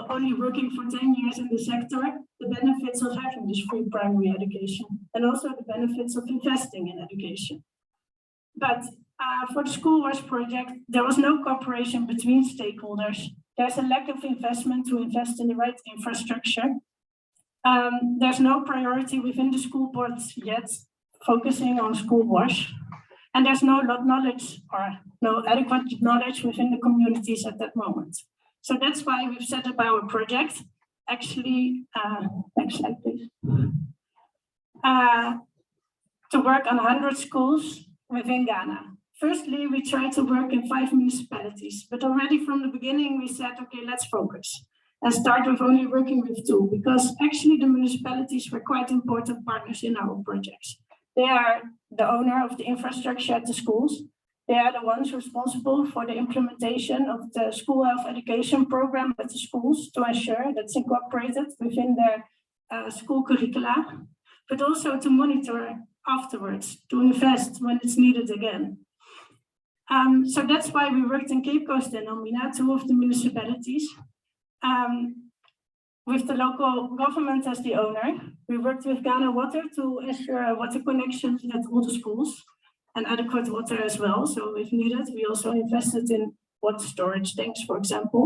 only working for 10 years in the sector, the benefits of having this free primary education, and also the benefits of investing in education. But for the school wash project, there was no cooperation between stakeholders. There's a lack of investment to invest in the right infrastructure. There's no priority within the school boards yet focusing on school wash. And there's no knowledge or no adequate knowledge within the communities at that moment. So that's why we've set up our project. Actually, next slide, please. To work on 100 schools within Ghana. Firstly, we tried to work in 5 municipalities, but already from the beginning, we said, okay, let's focus and start with only working with 2, because actually the municipalities were quite important partners in our projects. They are the owner of the infrastructure at the schools. They are the ones responsible for the implementation of the school health education program at the schools to ensure that's incorporated within their school curricula, but also to monitor afterwards, to invest when it's needed again. So that's why we worked in Cape Coast and Elmina, 2 of the municipalities, with the local government as the owner. We worked with Ghana Water to ensure water connections at all the schools and adequate water as well. So if needed, we also invested in water storage tanks, for example.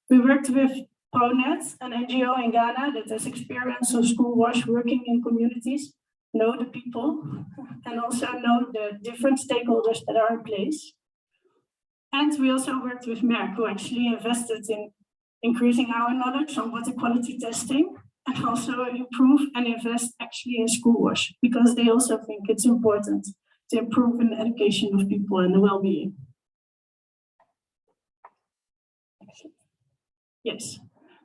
We worked with ProNet, an NGO in Ghana that has experience of school wash working in communities, know the people, and also know the different stakeholders that are in place. And we also worked with Merck, who actually invested in increasing our knowledge on water quality testing, and also improve and invest actually in school wash, because they also think it's important to improve in the education of people and the well-being. Yes.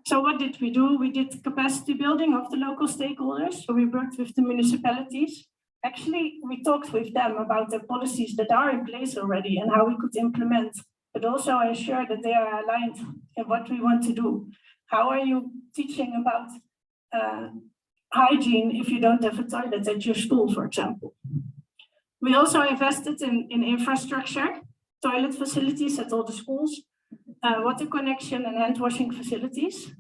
So what did we do? We did capacity building of the local stakeholders. So we worked with the municipalities. Actually, we talked with them about the policies that are in place already and how we could implement, but also ensure that they are aligned in what we want to do. How are you teaching about hygiene if you don't have a toilet at your school, for example? We also invested in infrastructure, toilet facilities at all the schools, water connection and hand washing facilities.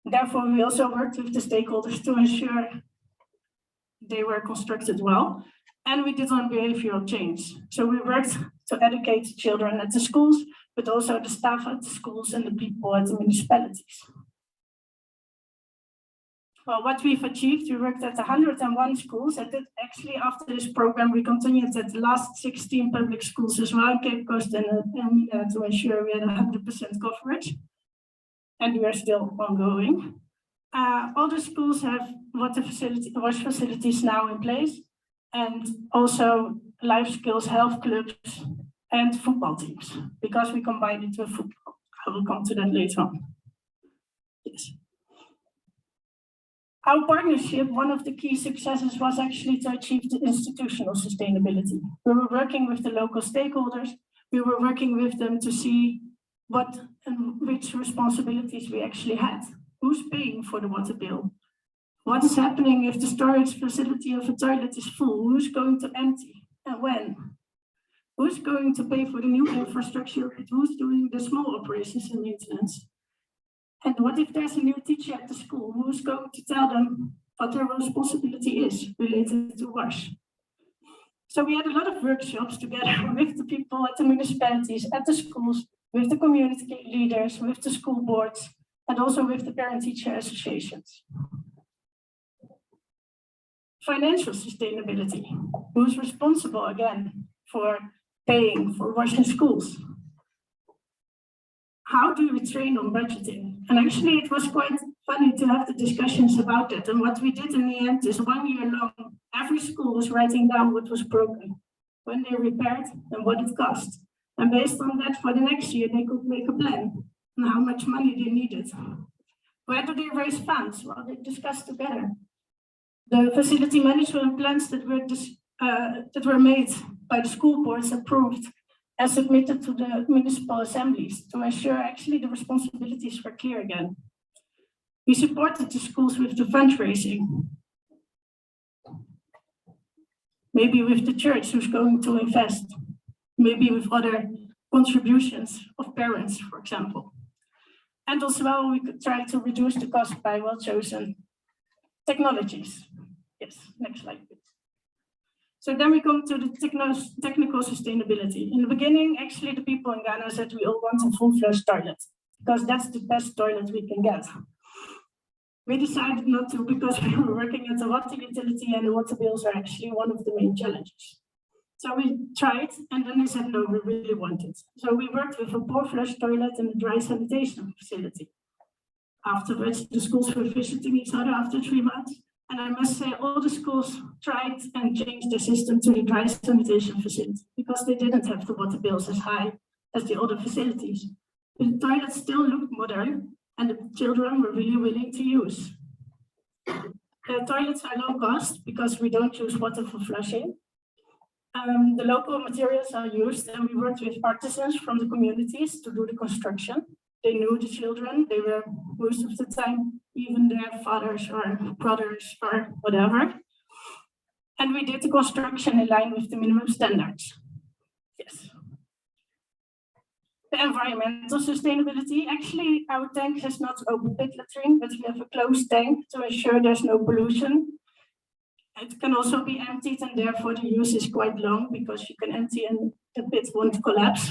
Therefore, we also worked with the stakeholders to ensure they were constructed well. And we did on behavioral change. So we worked to educate children at the schools, but also the staff at the schools and the people at the municipalities. Well, what we've achieved, we worked at 101 schools. And actually, after this program, we continued at the last 16 public schools as well in Cape Coast and to ensure we had 100% coverage. And we are still ongoing. All the schools have wash facilities now in place, and also life skills, health clubs, and football teams, because we combined it with football. I will come to that later on. Yes. Our partnership, one of the key successes was actually to achieve the institutional sustainability. We were working with the local stakeholders. We were working with them to see what and which responsibilities we actually had. Who's paying for the water bill? What is happening if the storage facility of a toilet is full? Who's going to empty and when? Who's going to pay for the new infrastructure? Who's doing the small operations and maintenance? And what if there's a new teacher at the school? Who's going to tell them what their responsibility is related to wash? So we had a lot of workshops together with the people at the municipalities, at the schools, with the community leaders, with the school boards, and also with the parent-teacher associations. Financial sustainability. Who's responsible again for paying for washing schools? How do we train on budgeting? And actually, it was quite funny to have the discussions about it. And what we did in the end is 1 year long, every school was writing down what was broken, when they repaired, and what it cost. And based on that, for the next year, they could make a plan on how much money they needed. Where do they raise funds? Well, they discussed together. The facility management plans that were made by the school boards approved and submitted to the municipal assemblies to ensure actually the responsibilities were clear again. We supported the schools with the fundraising. Maybe with the church who's going to invest. Maybe with other contributions of parents, for example. And as well, we could try to reduce the cost by well-chosen technologies. Yes, next slide, please. So then we come to the technical sustainability. In the beginning, actually, the people in Ghana said we all want a full flush toilet. because that's the best toilet we can get. We decided not to because we were working at the water utility and the water bills are actually one of the main challenges. So we tried, and then they said, no, we really want it. So we worked with a pour flush toilet and a dry sanitation facility. Afterwards, the schools were visiting each other after 3 months. And I must say, all the schools tried and changed their system to the dry sanitation facility because they didn't have the water bills as high as the other facilities. But the toilets still looked modern and the children were really willing to use. The toilets are low cost because we don't use water for flushing. The local materials are used and we worked with artisans from the communities to do the construction. They knew the children, they were most of the time even their fathers or brothers or whatever. And we did the construction in line with the minimum standards. Yes. The environmental sustainability, actually our tank has not open pit latrine, but we have a closed tank to ensure there's no pollution. It can also be emptied and therefore the use is quite long because you can empty and the pit won't collapse.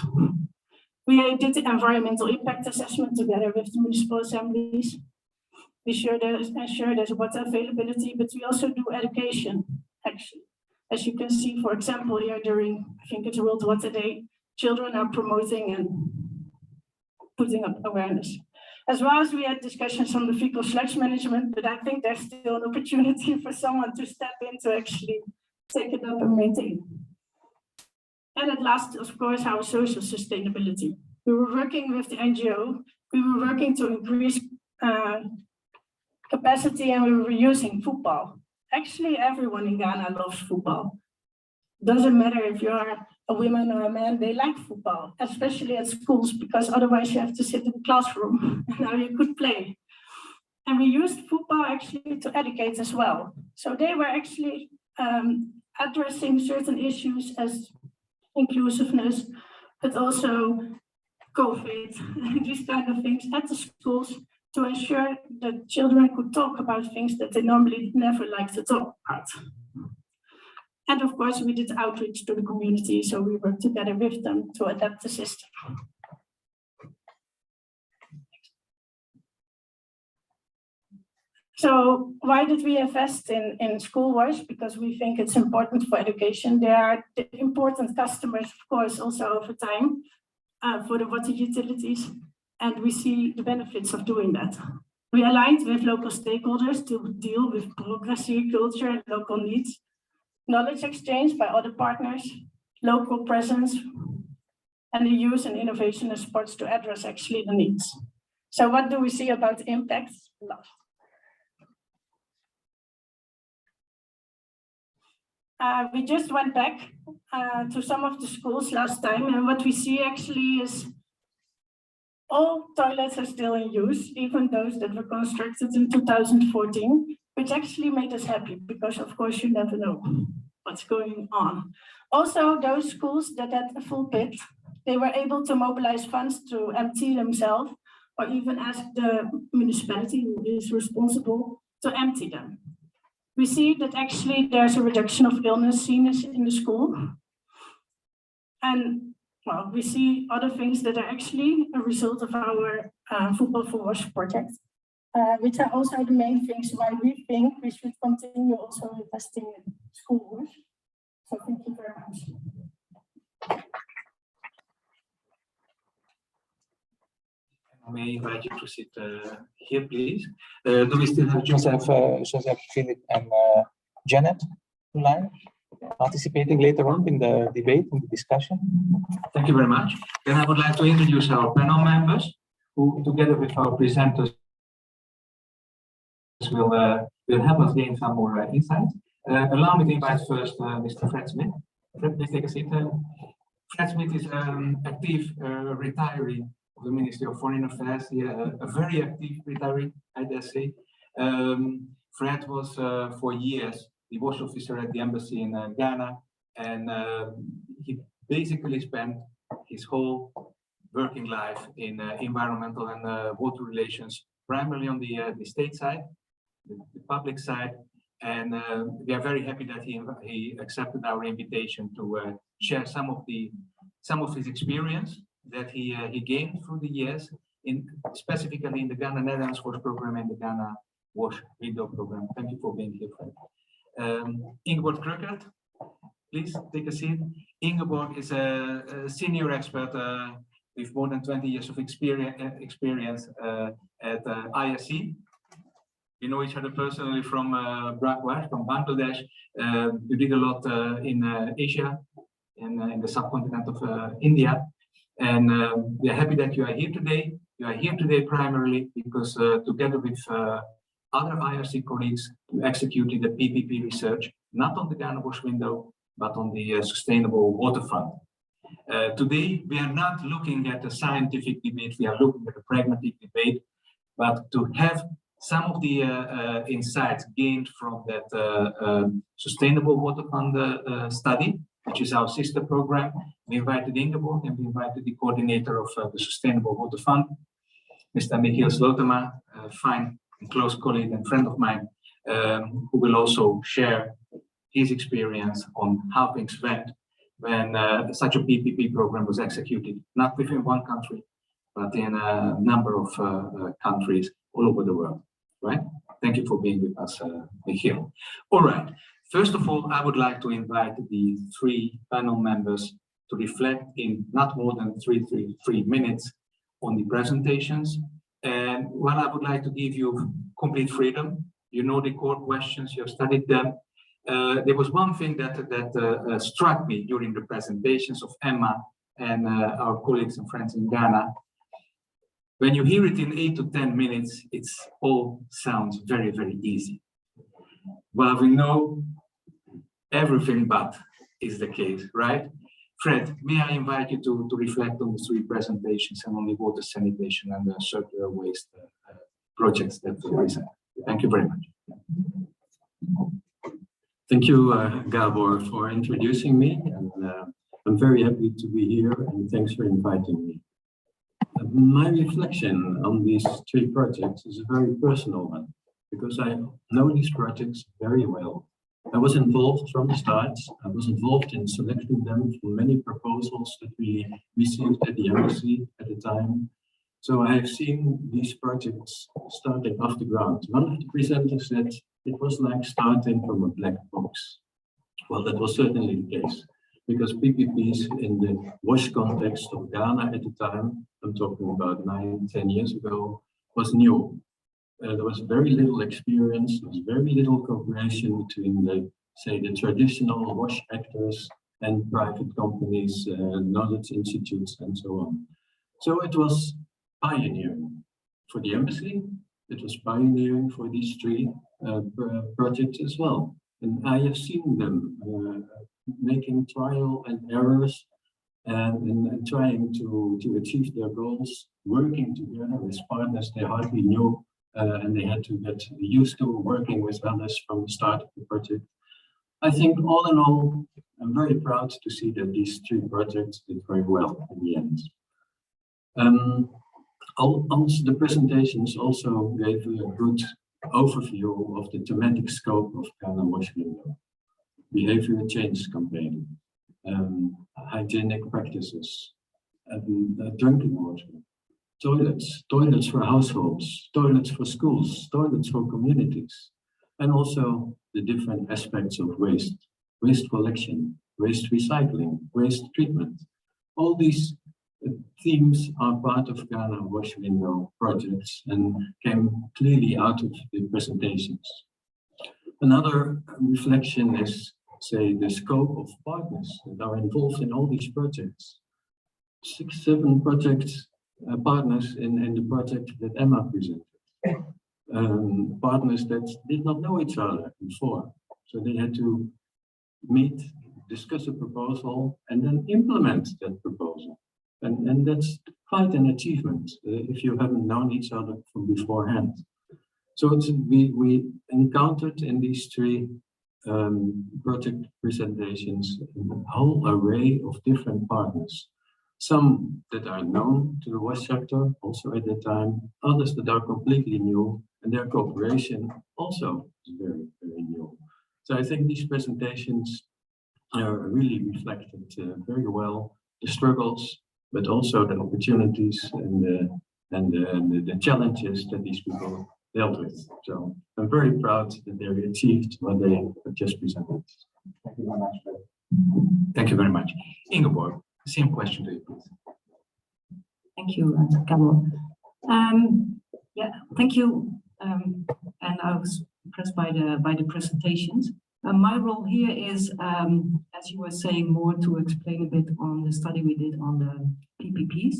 We did the environmental impact assessment together with the municipal assemblies. We ensure there's water availability, but we also do education, actually. As you can see, for example, here during, I think it's World Water Day, children are promoting and putting up awareness. As well as we had discussions on the fecal sludge management, but I think there's still an opportunity for someone to step in to actually take it up and maintain. And at last, of course, our social sustainability. We were working with the NGO, we were working to increase capacity and we were using football. Actually, everyone in Ghana loves football. Doesn't matter if you're a woman or a man, they like football, especially at schools, because otherwise you have to sit in the classroom and now you could play. And we used football actually to educate as well. So they were actually addressing certain issues as inclusiveness, but also COVID, these kind of things at the schools to ensure that children could talk about things that they normally never like to talk about. And of course, we did outreach to the community, so we worked together with them to adapt the system. So why did we invest in school wash? Because we think it's important for education. They are the important customers, of course, also over time for the water utilities. And we see the benefits of doing that. We aligned with local stakeholders to deal with bureaucracy, culture, and local needs. Knowledge exchange by other partners, local presence, and the use and innovation of sports to address actually the needs. So what do we see about the impact? We just went back to some of the schools last time, and what we see actually is all toilets are still in use, even those that were constructed in 2014, which actually made us happy because, of course, you never know what's going on. Also, those schools that had a full pit, they were able to mobilize funds to empty themselves or even ask the municipality who is responsible to empty them. We see that actually there's a reduction of illness seen in the school. And well, we see other things that are actually a result of our Football for Wash project, which are also the main things why we think we should continue also investing in school wash. So thank you very much. May I invite you to sit here, please? Do we still have Joseph, Philip, and Janet online, participating later on in the debate, in the discussion? Thank you very much. Then I would like to introduce our panel members, who, together with our presenters, will help us gain some more insights. Allow me to invite first Mr. Fred Smith. Fred, please take a seat. Fred Smith is an active retiree of the Ministry of Foreign Affairs, a very active retiree, I dare say. Fred was for years the wash officer at the embassy in Ghana, and he basically spent his whole working life in environmental and water relations, primarily on the state side, the public side, and we are very happy that he accepted our invitation to share some of his experience that he gained through the years specifically in the Ghana Netherlands Wash Program and the Ghana Wash Window Program. Thank you for being here, Fred. Ingeborg Kruckert, please take a seat. Ingeborg is a senior expert with more than 20 years of experience at ISC. We know each other personally from Bangladesh. We did a lot in Asia and in the subcontinent of India. And we are happy that you are here today. You are here today primarily because together with other IRC colleagues, we executed the PPP research, not on the Ghana Wash Window, but on the sustainable waterfront. Today, we are not looking at a scientific debate, we are looking at a pragmatic debate, but to have some of the insights gained from that sustainable waterfront study, which is our sister program. We invited Ingeborg and we invited the coordinator of the Sustainable Water Fund, Mr. Michiel Slotema, a fine and close colleague and friend of mine, who will also share his experience on how things went when such a PPP program was executed, not within one country, but in a number of countries all over the world, right? Thank you for being with us, Michiel. All right. First of all, I would like to invite the three panel members to reflect in not more than three minutes on the presentations. And while I would like to give you complete freedom, you know the core questions, you have studied them. There was one thing that struck me during the presentations of Emma and our colleagues and friends in Ghana. When you hear it in 8 to 10 minutes, it all sounds very, very easy. Well, we know everything but is the case, right? Fred, may I invite you to reflect on the three presentations and on the water sanitation and the circular waste projects that we present. Thank you very much. Thank you, Gabor, for introducing me. And I'm very happy to be here and thanks for inviting me. My reflection on these three projects is a very personal one, because I know these projects very well. I was involved from the start. I was involved in selecting them from many proposals that we received at the embassy at the time. So I have seen these projects starting off the ground. One of the presenters said it was like starting from a black box. Well, that was certainly the case, because PPPs in the wash context of Ghana at the time, I'm talking about 9-10 years ago, was new. There was very little experience, there was very little cooperation between the traditional wash actors and private companies, knowledge institutes, and so on. So it was pioneering for the embassy, it was pioneering for these three projects as well. And I have seen them making trial and errors and trying to achieve their goals, working together with partners they hardly knew. And they had to get used to working with others from the start of the project. I think all in all, I'm very proud to see that these three projects did very well in the end. Also, the presentations also gave a good overview of the thematic scope of Ghana Wash Window. Behavior change campaign, hygienic practices, drinking water. Toilets for households, toilets for schools, toilets for communities, and also the different aspects of waste, waste collection, waste recycling, waste treatment. All these themes are part of Ghana Wash Window projects and came clearly out of the presentations. Another reflection is, the scope of partners that are involved in all these projects. 6-7 projects. Partners in the project that Emma presented. Partners that did not know each other before. So they had to meet, discuss a proposal, and then implement that proposal. And that's quite an achievement if you haven't known each other from beforehand. So we encountered in these three project presentations a whole array of different partners. Some that are known to the wash sector also at the time, others that are completely new, and their cooperation also is very, very new. So I think these presentations really reflected very well the struggles, but also the opportunities and and the challenges that these people dealt with. So I'm very proud that they achieved what they have just presented. Thank you very much. Thank you very much. Ingeborg, the same question to you, please. Thank you, Gabor. Yeah, thank you. And I was impressed by the presentations. My role here is, as you were saying, more to explain a bit on the study we did on the PPPs.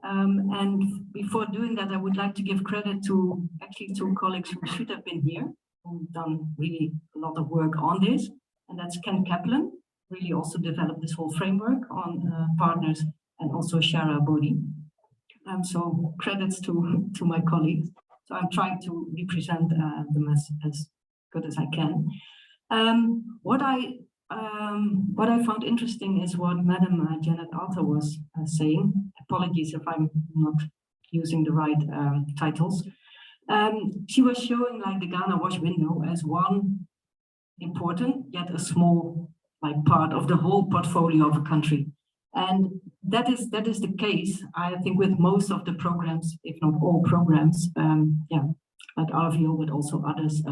And before doing that, I would like to give credit to actually two colleagues who should have been here, who've done really a lot of work on this. And that's Ken Kaplan, really also developed this whole framework on partners, and also Shara Bodhi. So credits to my colleagues. So I'm trying to represent them as good as I can. What I found interesting is what Madam Janet Alter was saying. Apologies if I'm not using the right titles. She was showing like the Ghana wash window as one important yet a small like part of the whole portfolio of a country. And that is the case, I think, with most of the programs, if not all programs, yeah, like RVO, but also others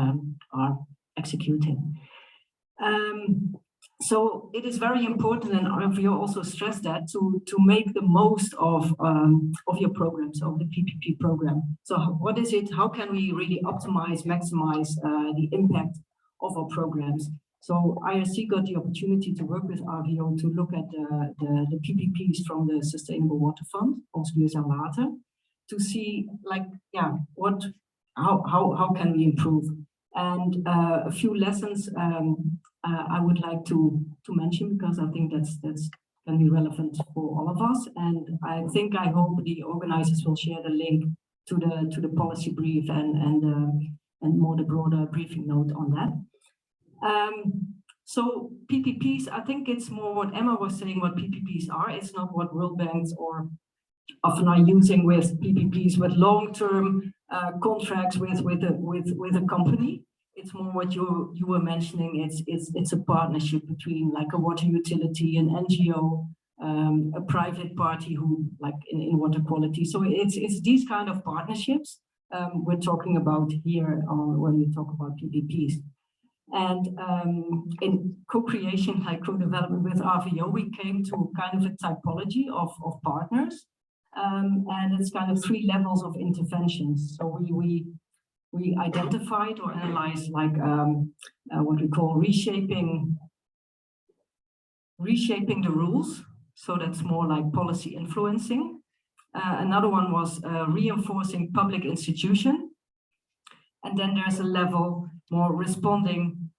are executing. So it is very important, and RVO also stressed that, to make the most of your programs, of the PPP program. So what is it? How can we really optimize, maximize the impact of our programs? So IRC got the opportunity to work with RVO to look at the PPPs from the Sustainable Water Fund, Ons Duurzaam Water, to see like, yeah, how can we improve? And a few lessons I would like to mention, because I think that's can be relevant for all of us. And I hope the organizers will share the link to the policy brief and more the broader briefing note on that. So PPPs, I think it's more what Emma was saying, what PPPs are. It's not what World Banks or often are using with PPPs, with long-term contracts with a company. It's more what you were mentioning. It's a partnership between like a water utility, an NGO, a private party who like in water quality. So it's these kind of partnerships we're talking about here when we talk about PPPs. And in co-creation, like co-development with RVO, we came to kind of a typology of partners, and it's kind of 3 levels of interventions. So we identified or analyzed like what we call reshaping the rules. So that's more like policy influencing. Another one was reinforcing public institution. And then there's a level more responding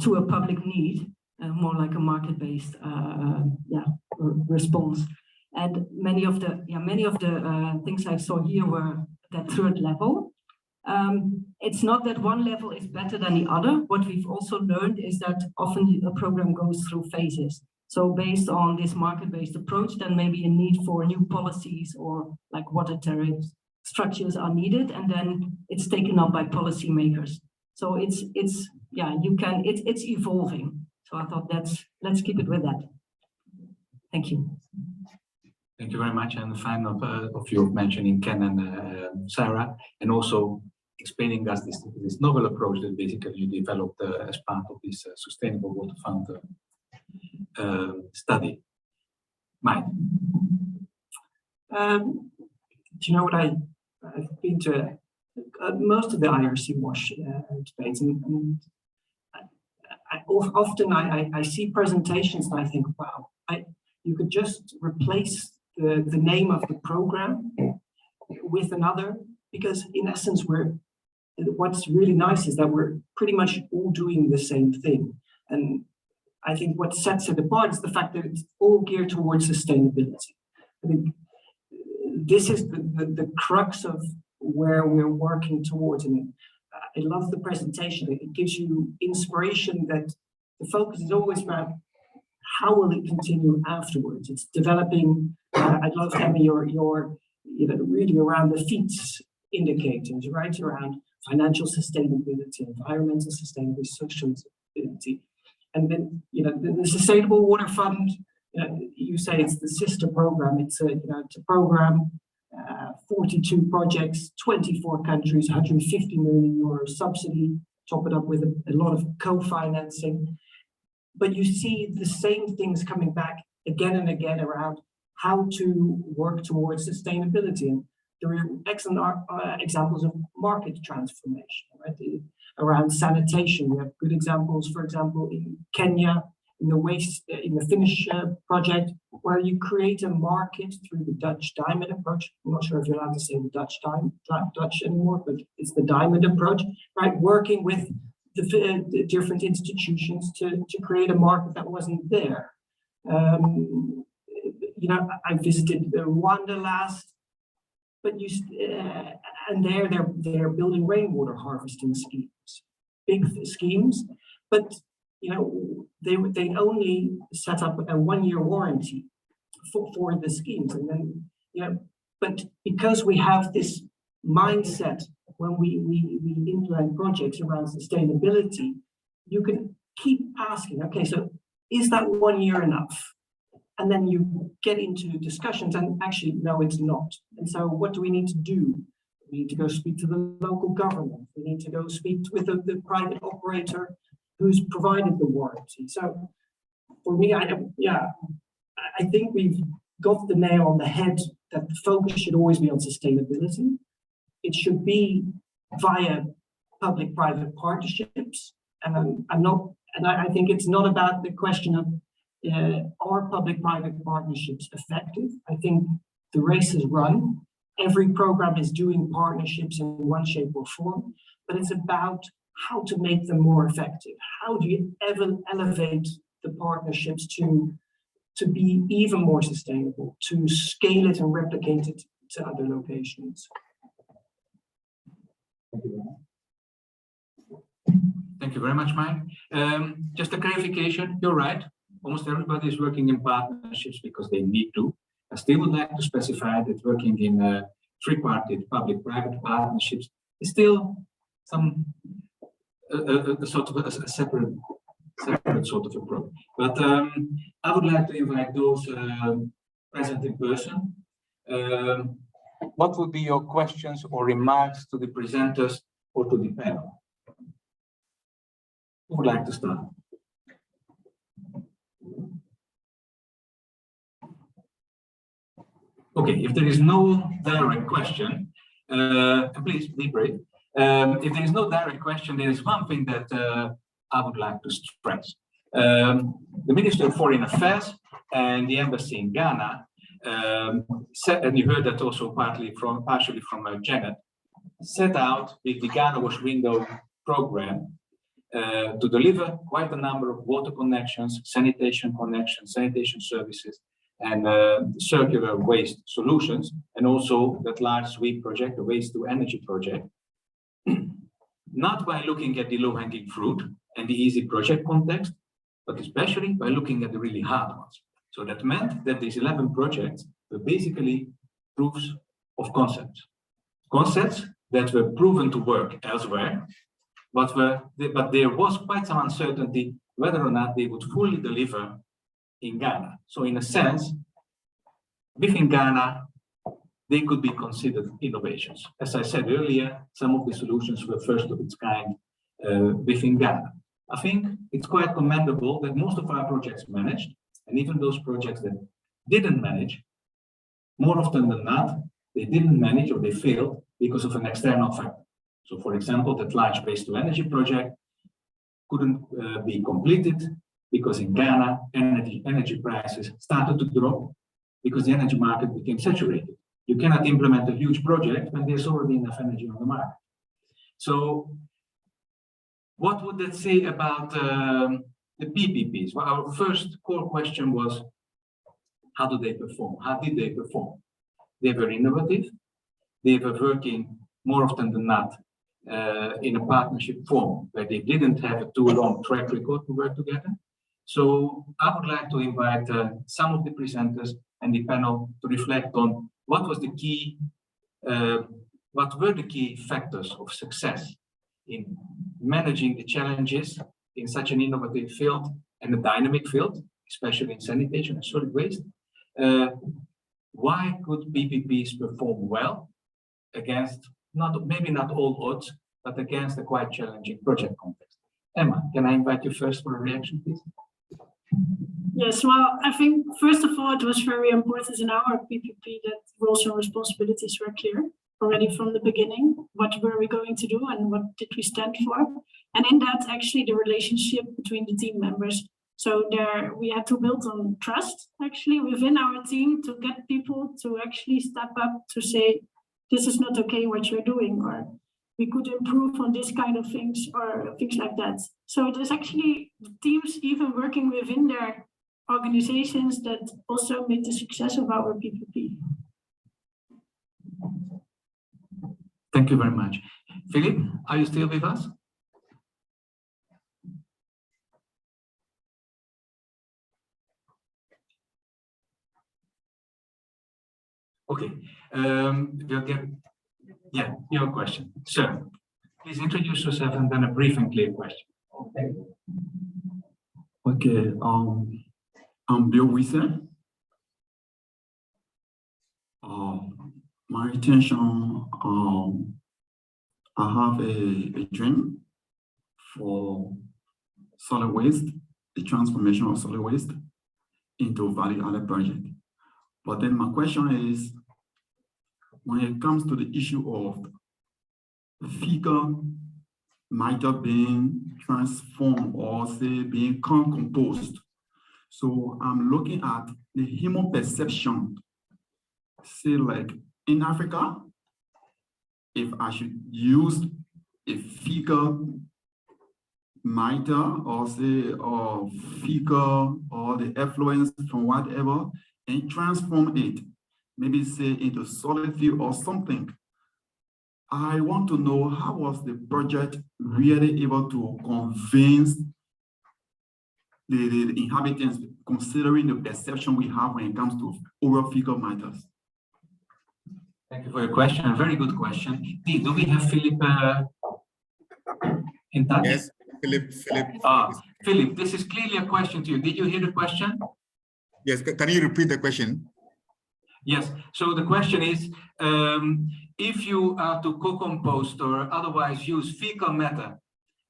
to a public need, more like a market-based response. And many of the things I saw here were that 3rd level. It's not that one level is better than the other. What we've also learned is that often a program goes through phases. So based on this market-based approach, then maybe a need for new policies or like water tariffs structures are needed, and then it's taken up by policymakers. So it's evolving. So I thought let's keep it with that. Thank you. Thank you very much. And the final of you mentioning Ken and Sarah, and also explaining us this novel approach that basically you developed as part of this Sustainable Water Fund study. Mike. Do you know what I've been to most of the IRC WASH debates, and often I see presentations and I think, wow, you could just replace the name of the program with another, because in essence what's really nice is that we're pretty much all doing the same thing. And I think what sets it apart is the fact that it's all geared towards sustainability. I think this is the crux of where we're working towards. And I love the presentation. It gives you inspiration that the focus is always about how will it continue afterwards. It's developing. I'd love to have your reading around the FEATS indicators, right? Around financial sustainability, environmental sustainability, social sustainability. And then, the Sustainable Water Fund, you say it's the sister program. It's a program 42 projects, 24 countries, 150 million euro subsidy, top it up with a lot of co-financing. But you see the same things coming back again and again around how to work towards sustainability. And there are excellent examples of market transformation, right? Around sanitation, we have good examples, for example, in Kenya, in the Finnish project, where you create a market through the Dutch diamond approach. I'm not sure if you're allowed to say the Dutch anymore, but it's the diamond approach, right? Working with the different institutions to create a market that wasn't there. You know, I visited Rwanda last, but and they're building rainwater harvesting schemes, big schemes, but you know, they only set up a 1-year warranty for the schemes. And then, you know, but because we have this mindset when we implement projects around sustainability, you can keep asking, okay, so is that 1 year enough? And then you get into discussions and actually, no, it's not. And so what do we need to do? We need to go speak to the local government. We need to go speak with the private operator who's provided the warranty. So for me, I think we've got the nail on the head that the focus should always be on sustainability. It should be via public-private partnerships. And I think it's not about the question of are public-private partnerships effective? I think the race is run. Every program is doing partnerships in one shape or form, but it's about how to make them more effective. How do you elevate the partnerships to be even more sustainable, to scale it and replicate it to other locations? Thank you very much, Mike. Just a clarification, you're right. Almost everybody is working in partnerships because they need to. I still would like to specify that working in tripartite public-private partnerships is still some sort of a separate sort of approach. But I would like to invite those present in person. What would be your questions or remarks to the presenters or to the panel? Who would like to start? Okay, if there is no direct question, please be brave. If there is no direct question, there is one thing that I would like to stress. The Ministry of Foreign Affairs and the Embassy in Ghana said, and you heard that also partially from Janet, set out with the Ghana Wash Window program to deliver quite a number of water connections, sanitation services, and circular waste solutions, and also that large sweep project, the waste to energy project, not by looking at the low-hanging fruit and the easy project context, but especially by looking at the really hard ones. So that meant that these 11 projects were basically proofs of concepts. Concepts that were proven to work elsewhere, but there was quite some uncertainty whether or not they would fully deliver in Ghana. So in a sense, within Ghana, they could be considered innovations. As I said earlier, some of the solutions were first of its kind within Ghana. I think it's quite commendable that most of our projects managed, and even those projects that didn't manage, more often than not, they didn't manage or they failed because of an external factor. So for example, that large waste to energy project couldn't be completed because in Ghana, energy prices started to drop because the energy market became saturated. You cannot implement a huge project when there's already enough energy on the market. So what would that say about the PPPs? Well, our first core question was, how do they perform? How did they perform? They were innovative. They were working more often than not in a partnership form where they didn't have a too long track record to work together. So I would like to invite some of the presenters and the panel to reflect on what were the key factors of success in managing the challenges in such an innovative field and a dynamic field, especially in sanitation and solid waste. why could PPPs perform well against maybe not all odds, but against a quite challenging project context? Emma, can I invite you first for a reaction, please? Yes, well, I think first of all, it was very important in our PPP that roles and responsibilities were clear already from the beginning. What were we going to do and what did we stand for? And in that, actually, the relationship between the team members. So there, we had to build on trust, actually, within our team to get people to actually step up to say, this is not okay what you're doing, or we could improve on this kind of things, or things like that. So there's actually teams even working within their organizations that also make the success of our PPP. Thank you very much. Philip, are you still with us? Okay, we'll get, yeah, your question. Sir, please introduce yourself and then a brief and clear question. Okay, I'm Bill Wisse. My intention, I have a dream for solid waste, the transformation of solid waste into value-added project. But then my question is, when it comes to the issue of fecal matter being transformed or say being composed, so I'm looking at the human perception. Say like in Africa, if I should use a fecal matter or say or fecal or the effluence from whatever and transform it, maybe say into solid fuel or something. I want to know how was the project really able to convince the inhabitants, considering the perception we have when it comes to oral fecal matters. Thank you for your question. A very good question. Do we have Philip in touch? Yes, Philip. Philip, this is clearly a question to you. Did you hear the question? Yes, can you repeat the question? Yes, so the question is, if you are to co-compost or otherwise use fecal matter,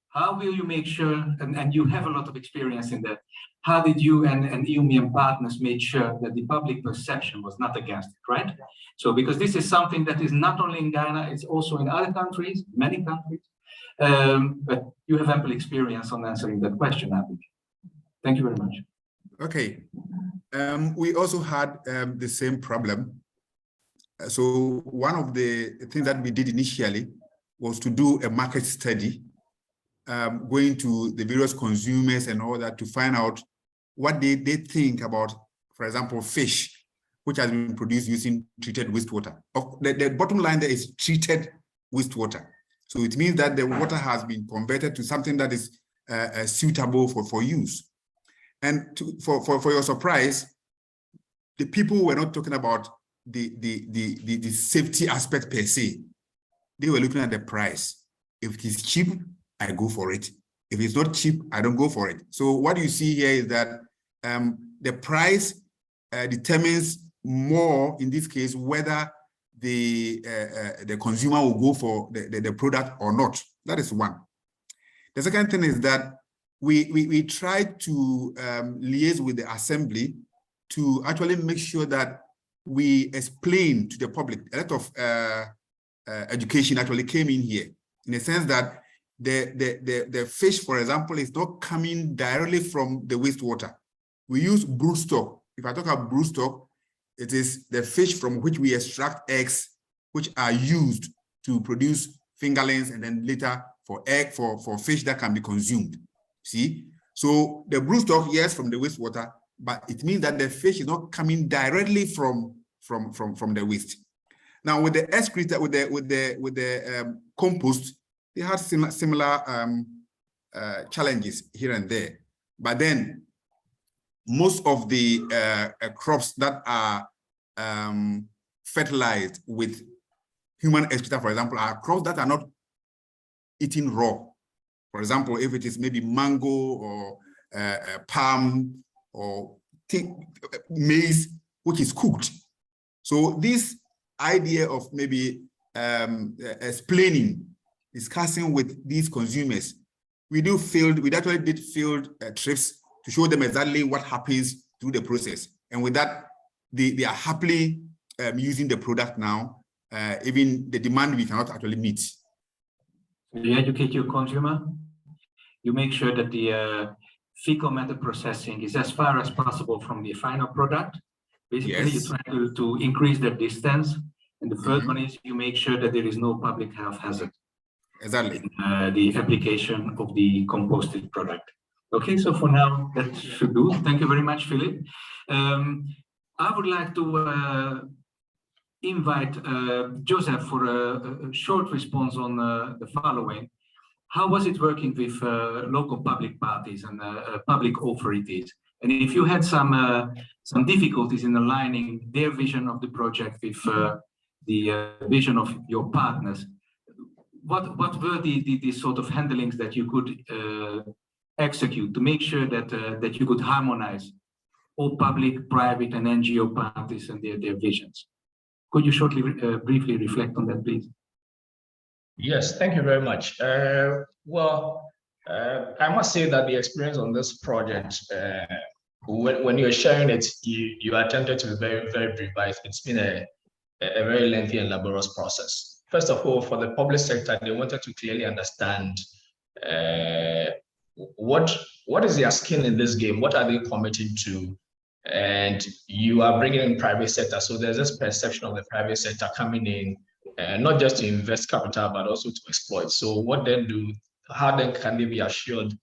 how will you make sure, and you have a lot of experience in that, how did you and IUMI and partners made sure that the public perception was not against it, right? So because this is something that is not only in Ghana, it's also in other countries, many countries, but you have ample experience on answering that question, I think. Thank you very much. Okay. We also had the same problem. So one of the things that we did initially was to do a market study, going to the various consumers and all that to find out what they think about, for example, fish, which has been produced using treated wastewater. The bottom line there is treated wastewater. So it means that the water has been converted to something that is suitable for use. And for your surprise, the people were not talking about the safety aspect per se. They were looking at the price. If it is cheap, I go for it. If it's not cheap, I don't go for it. So what you see here is that the price determines more, in this case, whether the consumer will go for the product or not. That is one. The second thing is that we tried to liaise with the assembly to actually make sure that we explain to the public. A lot of education actually came in here, in the sense that the fish, for example, is not coming directly from the wastewater. We use broodstock. If I talk about broodstock, it is the fish from which we extract eggs, which are used to produce fingerlings and then later for fish that can be consumed. See? So the broodstock, yes, from the wastewater, but it means that the fish is not coming directly from the waste. Now with the excreta, with the compost, they had similar challenges here and there. But then most of the crops that are fertilized with human excreta, for example, are crops that are not eaten raw. For example, if it is maybe mango or palm or maize, which is cooked. So this idea of maybe explaining, discussing with these consumers, we actually did field trips to show them exactly what happens through the process. And with that, they are happily using the product now, even the demand we cannot actually meet. You educate your consumer, you make sure that the fecal matter processing is as far as possible from the final product. Basically, you try to increase that distance. And the third one is you make sure that there is no public health hazard. Exactly. In the application of the composted product. Okay, so for now, that should do. Thank you very much, Philip. I would like to invite Joseph for a short response on the following. How was it working with local public parties and public authorities? And if you had some difficulties in aligning their vision of the project with the vision of your partners, what were the sort of handlings that you could execute to make sure that you could harmonize all public, private, and NGO parties and their visions? Could you shortly, briefly reflect on that, please? Yes, thank you very much. I must say that the experience on this project, when you're sharing it, you attempted to be very, very brief, but it's been a very lengthy and laborious process. First of all, for the public sector, they wanted to clearly understand what is their skin in this game, what are they committing to, and you are bringing in private sector. So there's this perception of the private sector coming in, not just to invest capital, but also to exploit. So what then how then can they be assured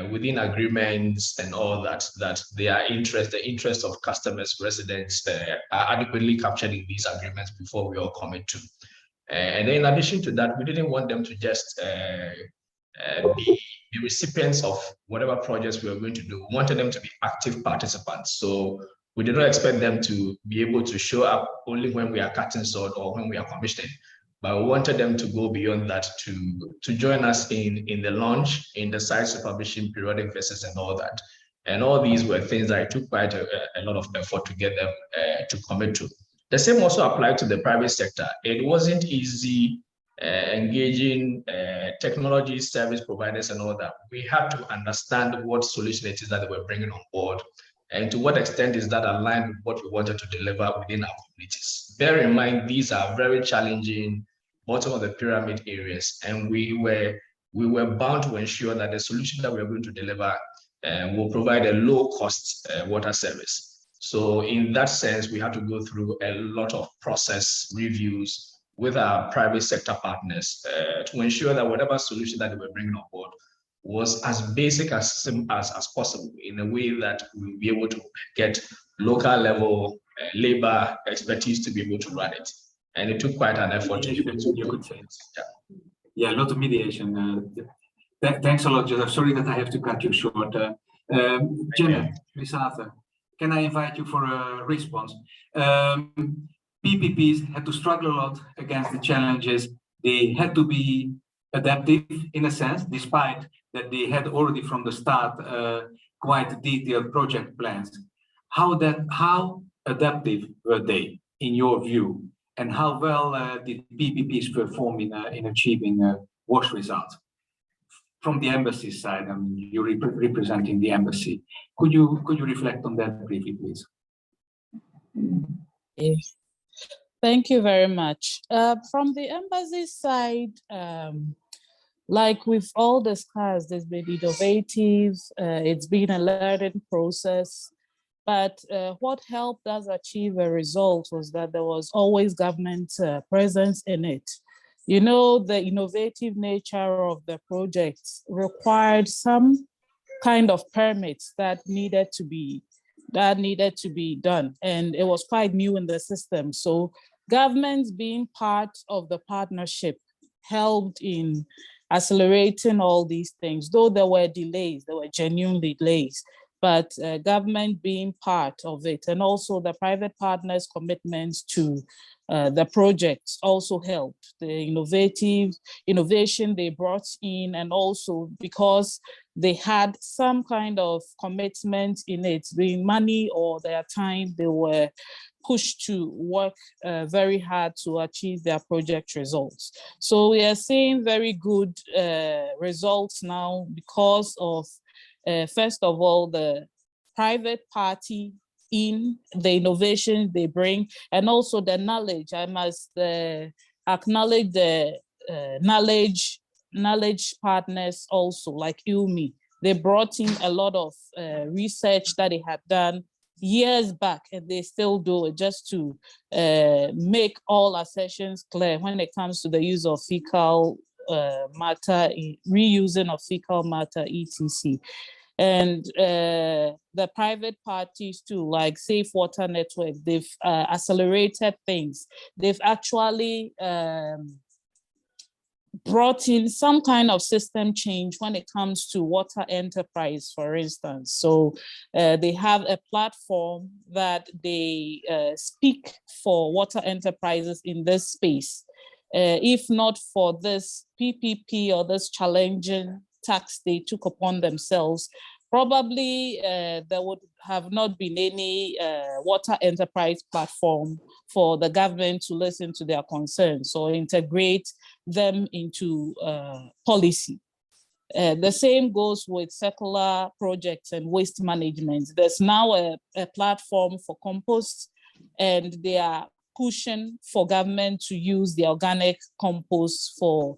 within agreements and all that the interest of customers, residents are adequately captured in these agreements before we all commit to. And then in addition to that, we didn't want them to just be the recipients of whatever projects we were going to do. We wanted them to be active participants. So we did not expect them to be able to show up only when we are cutting sod or when we are commissioning, but we wanted them to go beyond that to join us in the launch, in the site supervision, periodic visits, and all that. And all these were things that it took quite a lot of effort to get them to commit to. The same also applied to the private sector. It wasn't easy engaging technology service providers and all that. We had to understand what solution it is that they were bringing on board and to what extent is that aligned with what we wanted to deliver within our communities. Bear in mind, these are very challenging bottom of the pyramid areas, and we were bound to ensure that the solution that we are going to deliver will provide a low cost water service. So in that sense, we had to go through a lot of process reviews with our private sector partners to ensure that whatever solution that they were bringing on board was as basic as possible, in a way that we'll be able to get local level labor expertise to be able to run it. And it took quite an effort to be able to do it. Yeah, a lot of mediation. Thanks a lot, Joseph. Sorry that I have to cut you short. Janet, Risata, can I invite you for a response? PPPs had to struggle a lot against the challenges. They had to be adaptive in a sense, despite that they had already from the start quite detailed project plans. How adaptive were they in your view? And how well did PPPs perform in achieving WASH results? From the embassy side, you're representing the embassy. Could you reflect on that briefly, please? Yes. Thank you very much. From the embassy side, like we've all discussed, there's been innovative, it's been a learning process, but what helped us achieve a result was that there was always government presence in it. You know, the innovative nature of the projects required some kind of permits that needed to be done, and it was quite new in the system. So governments being part of the partnership helped in accelerating all these things, though there were delays, there were genuine delays. but government being part of it, and also the private partners' commitments to the projects also helped. The innovation they brought in, and also because they had some kind of commitment in it, the money or their time, they were pushed to work very hard to achieve their project results. So we are seeing very good results now because of, first of all, the private party in the innovations they bring, and also the knowledge. I must acknowledge the knowledge partners also, like UMI. They brought in a lot of research that they had done years back, and they still do it, just to make all assertions clear when it comes to the use of fecal matter, reusing of fecal matter, etc. And the private parties too, like Safe Water Network, they've accelerated things. They've actually brought in some kind of system change when it comes to water enterprise, for instance. So they have a platform that they speak for water enterprises in this space. If not for this PPP or this challenging tax they took upon themselves, probably there would have not been any water enterprise platform for the government to listen to their concerns or integrate them into policy. The same goes with circular projects and waste management. There's now a platform for compost, and they are pushing for government to use the organic compost for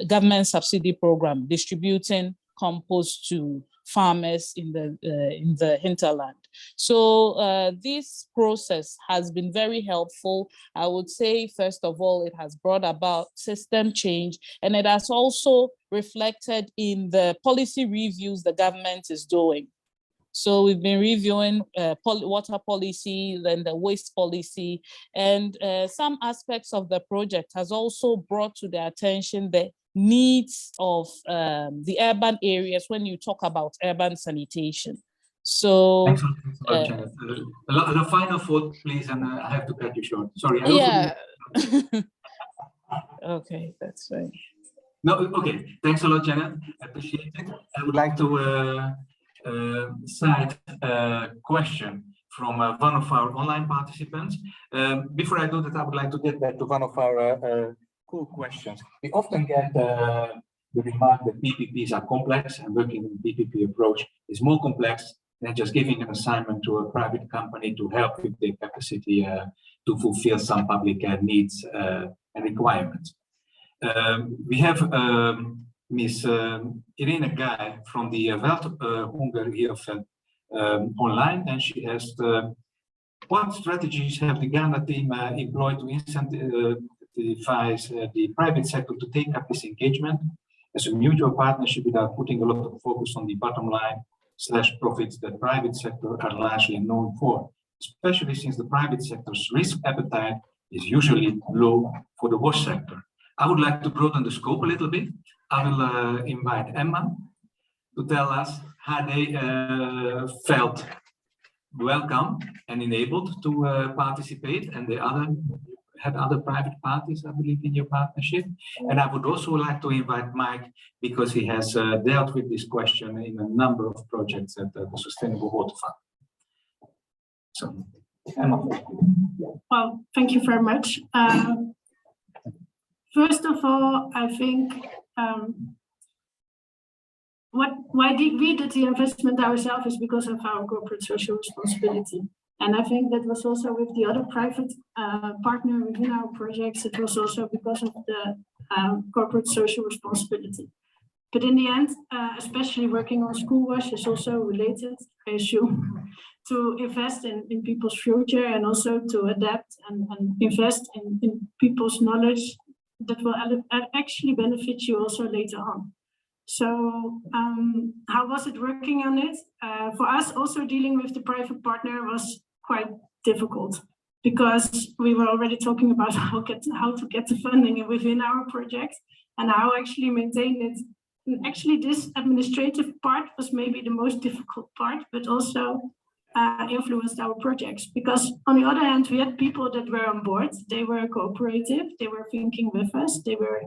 government subsidy program, distributing compost to farmers in the hinterland. So this process has been very helpful. I would say, first of all, it has brought about system change, and it has also reflected in the policy reviews the government is doing. So we've been reviewing water policy, then the waste policy, and some aspects of the project has also brought to their attention the needs of the urban areas when you talk about urban sanitation. So thanks a lot, Janet. A final thought, please, and I have to cut you short. Sorry. Yeah. Okay, that's right. No, okay. Thanks a lot, Janet. I appreciate it. I would like to cite a question from one of our online participants. Before I do that, I would like to get back to one of our cool questions. We often get the remark that PPPs are complex, and working in the PPP approach is more complex than just giving an assignment to a private company to help with their capacity to fulfill some public needs and requirements. We have Ms. Irene Guy from the Welthungerhilfe online, and she asked, what strategies have the Ghana team employed to incentivize the private sector to take up this engagement as a mutual partnership without putting a lot of focus on the bottom line / profits that private sector are largely known for, especially since the private sector's risk appetite is usually low for the wash sector. I would like to broaden the scope a little bit. I will invite Emma to tell us how they felt welcome and enabled to participate, and the other private parties, I believe, in your partnership. And I would also like to invite Mike, because he has dealt with this question in a number of projects at the Sustainable Water Fund. So, Emma. Well, thank you very much. First of all, I think why we did the investment ourselves is because of our corporate social responsibility. And I think that was also with the other private partner within our projects, it was also because of the corporate social responsibility. But in the end, especially working on school wash is also related, I assume, to invest in people's future, and also to adapt and invest in people's knowledge that will actually benefit you also later on. So how was it working on it? For us, also dealing with the private partner was quite difficult, because we were already talking about how to get the funding within our project and how actually maintain it And actually, this administrative part was maybe the most difficult part, but also influenced our projects. Because on the other hand, we had people that were on board. They were cooperative. They were thinking with us. They were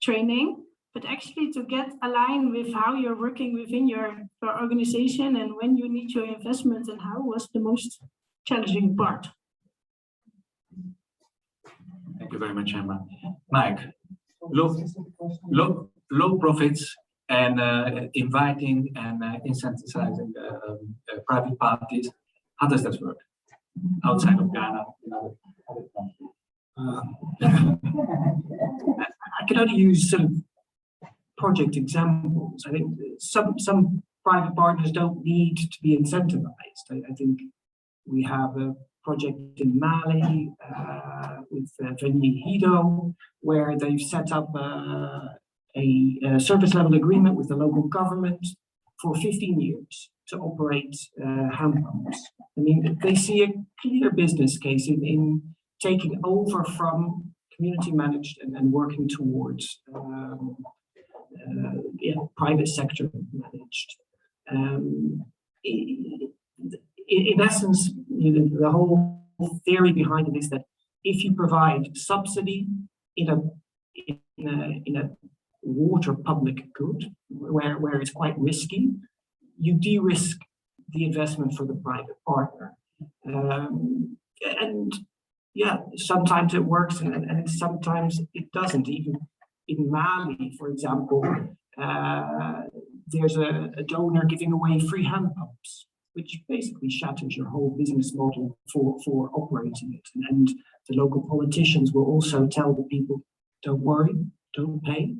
training. But actually, to get aligned with how you're working within your organization and when you need your investment and how was the most challenging part. Thank you very much, Emma. Mike, low profits and inviting and incentivizing private parties. How does that work outside of Ghana? I can only use some project examples. I think some private partners don't need to be incentivized. I think we have a project in Mali with Hido, where they've set up a service level agreement with the local government for 15 years to operate hand pumps. I mean, they see a clear business case in taking over from community managed and working towards private sector managed. In essence, the whole theory behind it is that if you provide subsidy in a water public good, where it's quite risky, you de-risk the investment for the private partner. And yeah, sometimes it works and sometimes it doesn't. Even in Mali, for example, there's a donor giving away free hand pumps, which basically shatters your whole business model for operating it. And the local politicians will also tell the people, don't worry, don't pay.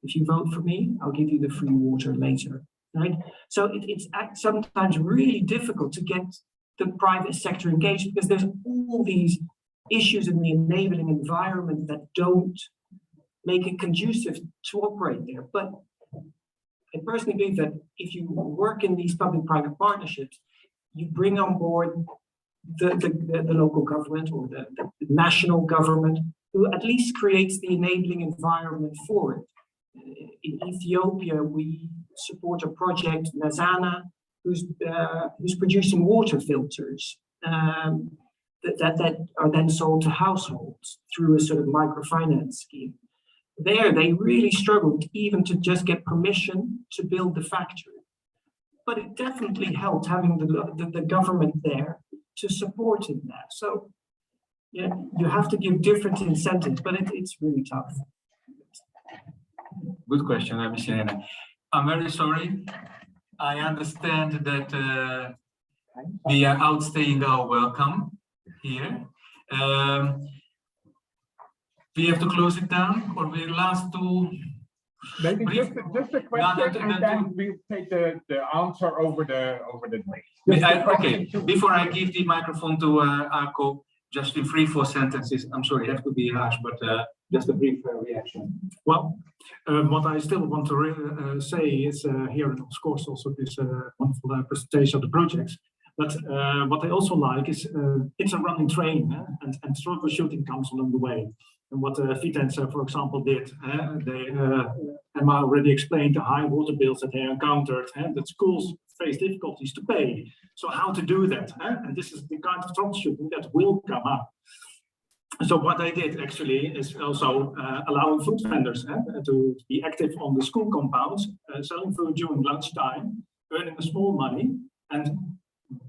If you vote for me, I'll give you the free water later, right? So it's sometimes really difficult to get the private sector engaged because there's all these issues in the enabling environment that don't make it conducive to operate there. But I personally believe that if you work in these public-private partnerships, you bring on board the local government or the national government, who at least creates the enabling environment for it. In Ethiopia, we support a project, Nazana, who's producing water filters that are then sold to households through a sort of microfinance scheme. There, they really struggled even to just get permission to build the factory. But it definitely helped having the government there to support in that. So, yeah, you have to give different incentives, but it's really tough. Good question, Mr. Henne. I'm very sorry. I understand that we are outstaying our welcome here. We have to close it down, or we last to maybe just a question, and then we'll take the answer over the mail. Okay, before I give the microphone to Arco, just in 3-4 sentences. I'm sorry, I have to be harsh, but just a brief reaction. Well, what I still want to say is here, of course, also this wonderful presentation of the projects. But what I also like is it's a running train, and troubleshooting comes along the way. And what Vitens, for example, did, Emma already explained the high water bills that they encountered, that schools face difficulties to pay. So how to do that? And this is the kind of troubleshooting that will come up. So what I did actually is also allowing food vendors to be active on the school compounds, selling food during lunchtime, earning a small money, and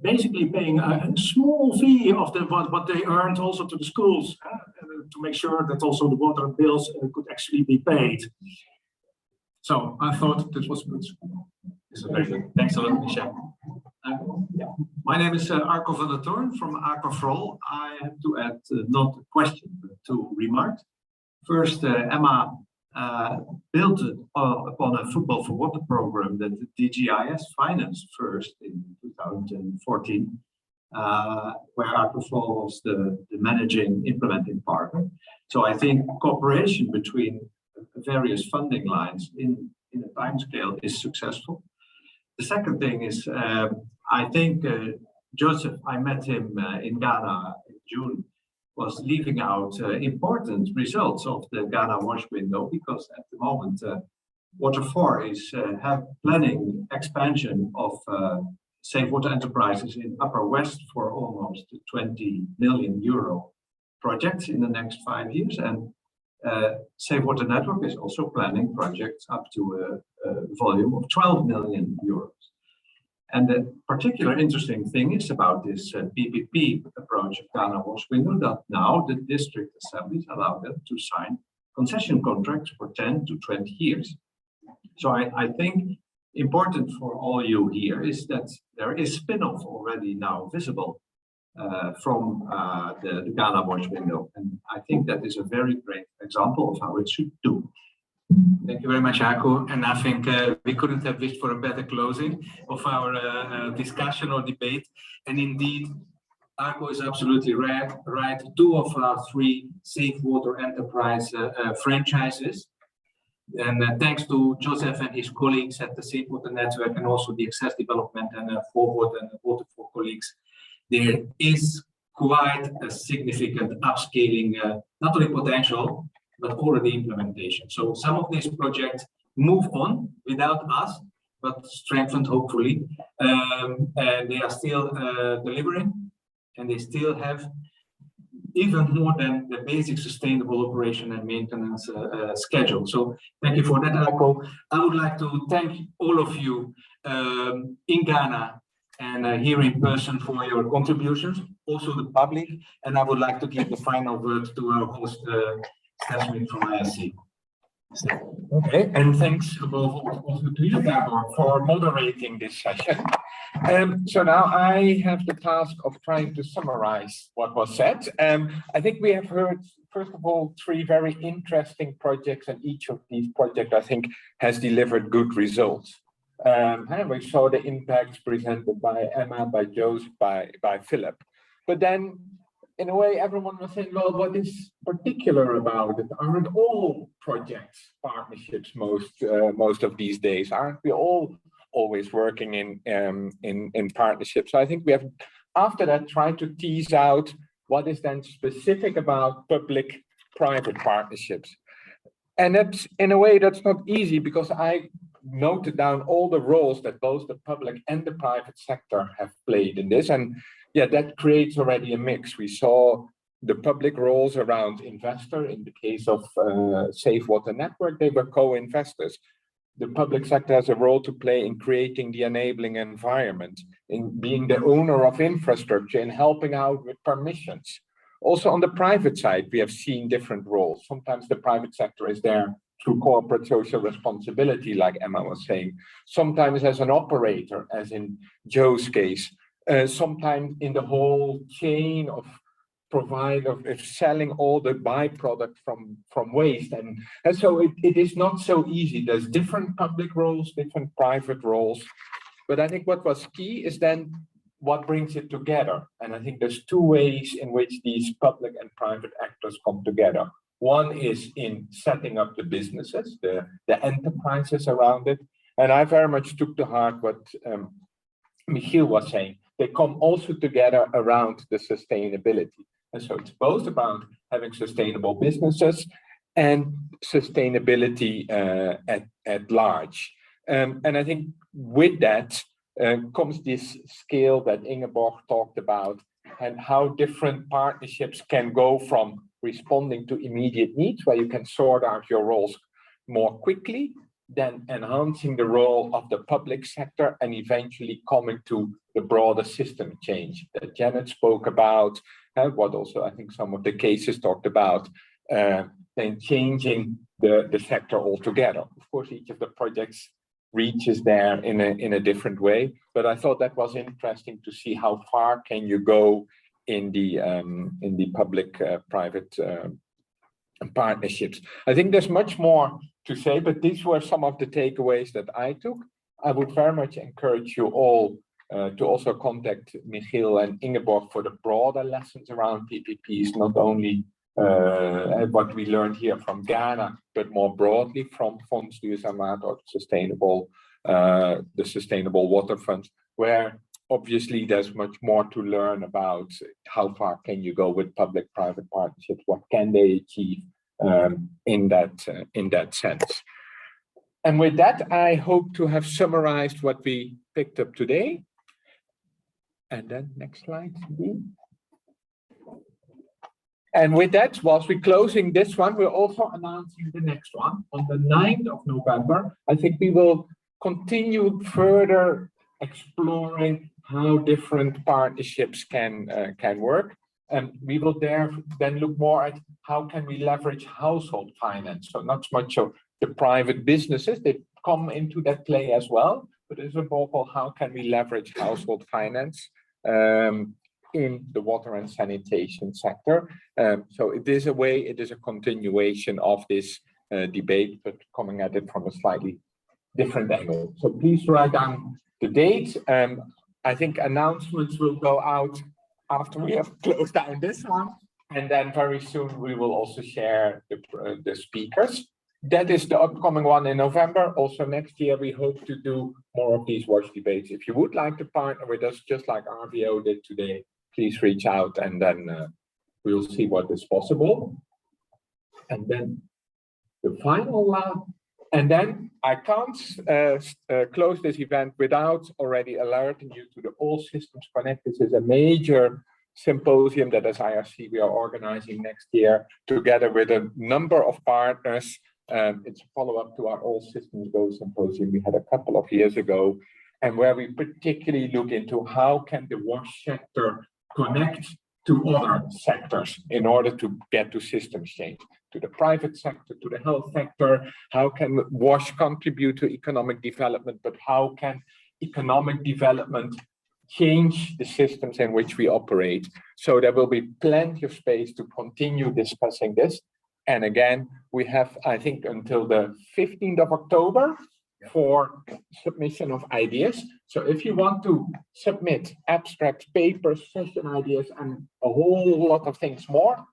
basically paying a small fee of what they earned also to the schools to make sure that also the water bills could actually be paid. So I thought this was good. This is very good. Thanks a lot, Michel. My name is Arco van der Toorn from Aquafrol. I have to add not a question, but 2 remarks. First, Emma built upon a Football for Water program that the DGIS financed first in 2014, where Aquafrol was the managing implementing partner. So I think cooperation between various funding lines in a time scale is successful. The second thing is, I think Joseph, I met him in Ghana in June, was leaving out important results of the Ghana wash window, because at the moment Water 4 is planning expansion of safe water enterprises in Upper West for almost 20 million euro projects in the next 5 years. And Safe Water Network is also planning projects up to a volume of 12 million euros. And the particular interesting thing is about this PPP approach of Ghana Wash Window that now the district assemblies allow them to sign concession contracts for 10 to 20 years. So I think important for all you here is that there is spin-off already now visible from the Ghana Wash Window. And I think that is a very great example of how it should do. Thank you very much, Ako. And I think we couldn't have wished for a better closing of our discussion or debate. And indeed, Ako is absolutely right. Two of our three safe water enterprise franchises. And thanks to Joseph and his colleagues at the Safe Water Network and also the Access Development and Forward and Water for colleagues, there is quite a significant upscaling, not only potential, but already implementation. So some of these projects move on without us, but strengthened hopefully. And they are still delivering, and they still have even more than the basic sustainable operation and maintenance schedule. So thank you for that, Ako. I would like to thank all of you in Ghana and here in person for your contributions, also the public. And I would like to give the final word to our host, Stephanie from ISC. Okay, and thanks above all also to you, Gabor, for moderating this session. So now I have the task of trying to summarize what was said. I think we have heard, first of all, three very interesting projects, and each of these projects, I think, has delivered good results. And we saw the impacts presented by Emma, by Joseph, by Philip. But then, in a way, everyone was saying, well, what is particular about it? Aren't all projects partnerships most of these days? Aren't we all always working in partnerships? So I think we have, after that, tried to tease out what is then specific about public-private partnerships. And that's, in a way, that's not easy, because I noted down all the roles that both the public and the private sector have played in this. And yeah, that creates already a mix. We saw the public roles around investor. In the case of Safe Water Network, they were co-investors. The public sector has a role to play in creating the enabling environment, in being the owner of infrastructure, in helping out with permissions. Also on the private side, we have seen different roles. Sometimes the private sector is there through corporate social responsibility, like Emma was saying. Sometimes as an operator, as in Joe's case. Sometimes in the whole chain of selling all the byproduct from waste. And so it is not so easy. There's different public roles, different private roles. But I think what was key is then what brings it together. And I think there's two ways in which these public and private actors come together. One is in setting up the businesses, the enterprises around it. And I very much took to heart what Michiel was saying. They come also together around the sustainability. And so it's both about having sustainable businesses and sustainability at large. And I think with that comes this scale that Ingeborg talked about, and how different partnerships can go from responding to immediate needs, where you can sort out your roles more quickly, then enhancing the role of the public sector, and eventually coming to the broader system change that Janet spoke about, what also I think some of the cases talked about, then changing the sector altogether. Of course, each of the projects reaches there in a different way, but I thought that was interesting to see how far can you go in the public-private partnerships. I think there's much more to say, but these were some of the takeaways that I took. I would very much encourage you all to also contact Michiel and Ingeborg for the broader lessons around PPPs, not only what we learned here from Ghana, but more broadly from Fonds Duurzaamheid or the Sustainable Water Fund, where obviously there's much more to learn about how far can you go with public-private partnerships, what can they achieve in that sense. And with that, I hope to have summarized what we picked up today. And then next slide, please. And with that, whilst we're closing this one, we're also announcing the next one on the 9th of November. I think we will continue further exploring how different partnerships can work. And we will then look more at how can we leverage household finance. So not so much of the private businesses, they come into that play as well, but it's above all, how can we leverage household finance in the water and sanitation sector. So it is a way, it is a continuation of this debate, but coming at it from a slightly different angle. So please write down the date. I think announcements will go out after we have closed down this one. And then very soon we will also share the speakers. That is the upcoming one in November. Also next year, we hope to do more of these WASH debates. If you would like to partner with us, just like RVO did today, please reach out and then we'll see what is possible. And then the final one, and then I can't close this event without already alerting you to the All Systems Connect. This is a major symposium that as IRC we are organizing next year together with a number of partners. It's a follow-up to our All Systems Go symposium we had a couple of years ago, and where we particularly look into how can the WASH sector connect to other sectors in order to get to systems change, to the private sector, to the health sector. How can WASH contribute to economic development, but how can economic development change the systems in which we operate? So there will be plenty of space to continue discussing this. And again, we have, I think, until the 15th of October for submission of ideas. So if you want to submit abstracts, papers, session ideas, and a whole lot of things more,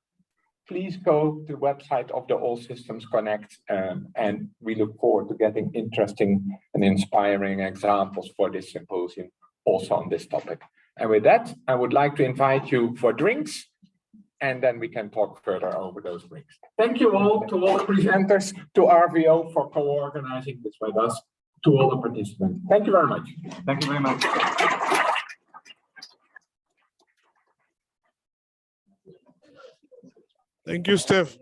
please go to the website of the All Systems Connect, and we look forward to getting interesting and inspiring examples for this symposium also on this topic. And with that, I would like to invite you for drinks, and then we can talk further over those drinks. Thank you all, to all the presenters, to RVO for co-organizing this with us, to all the participants. Thank you very much. Thank you very much. Thank you, Steph.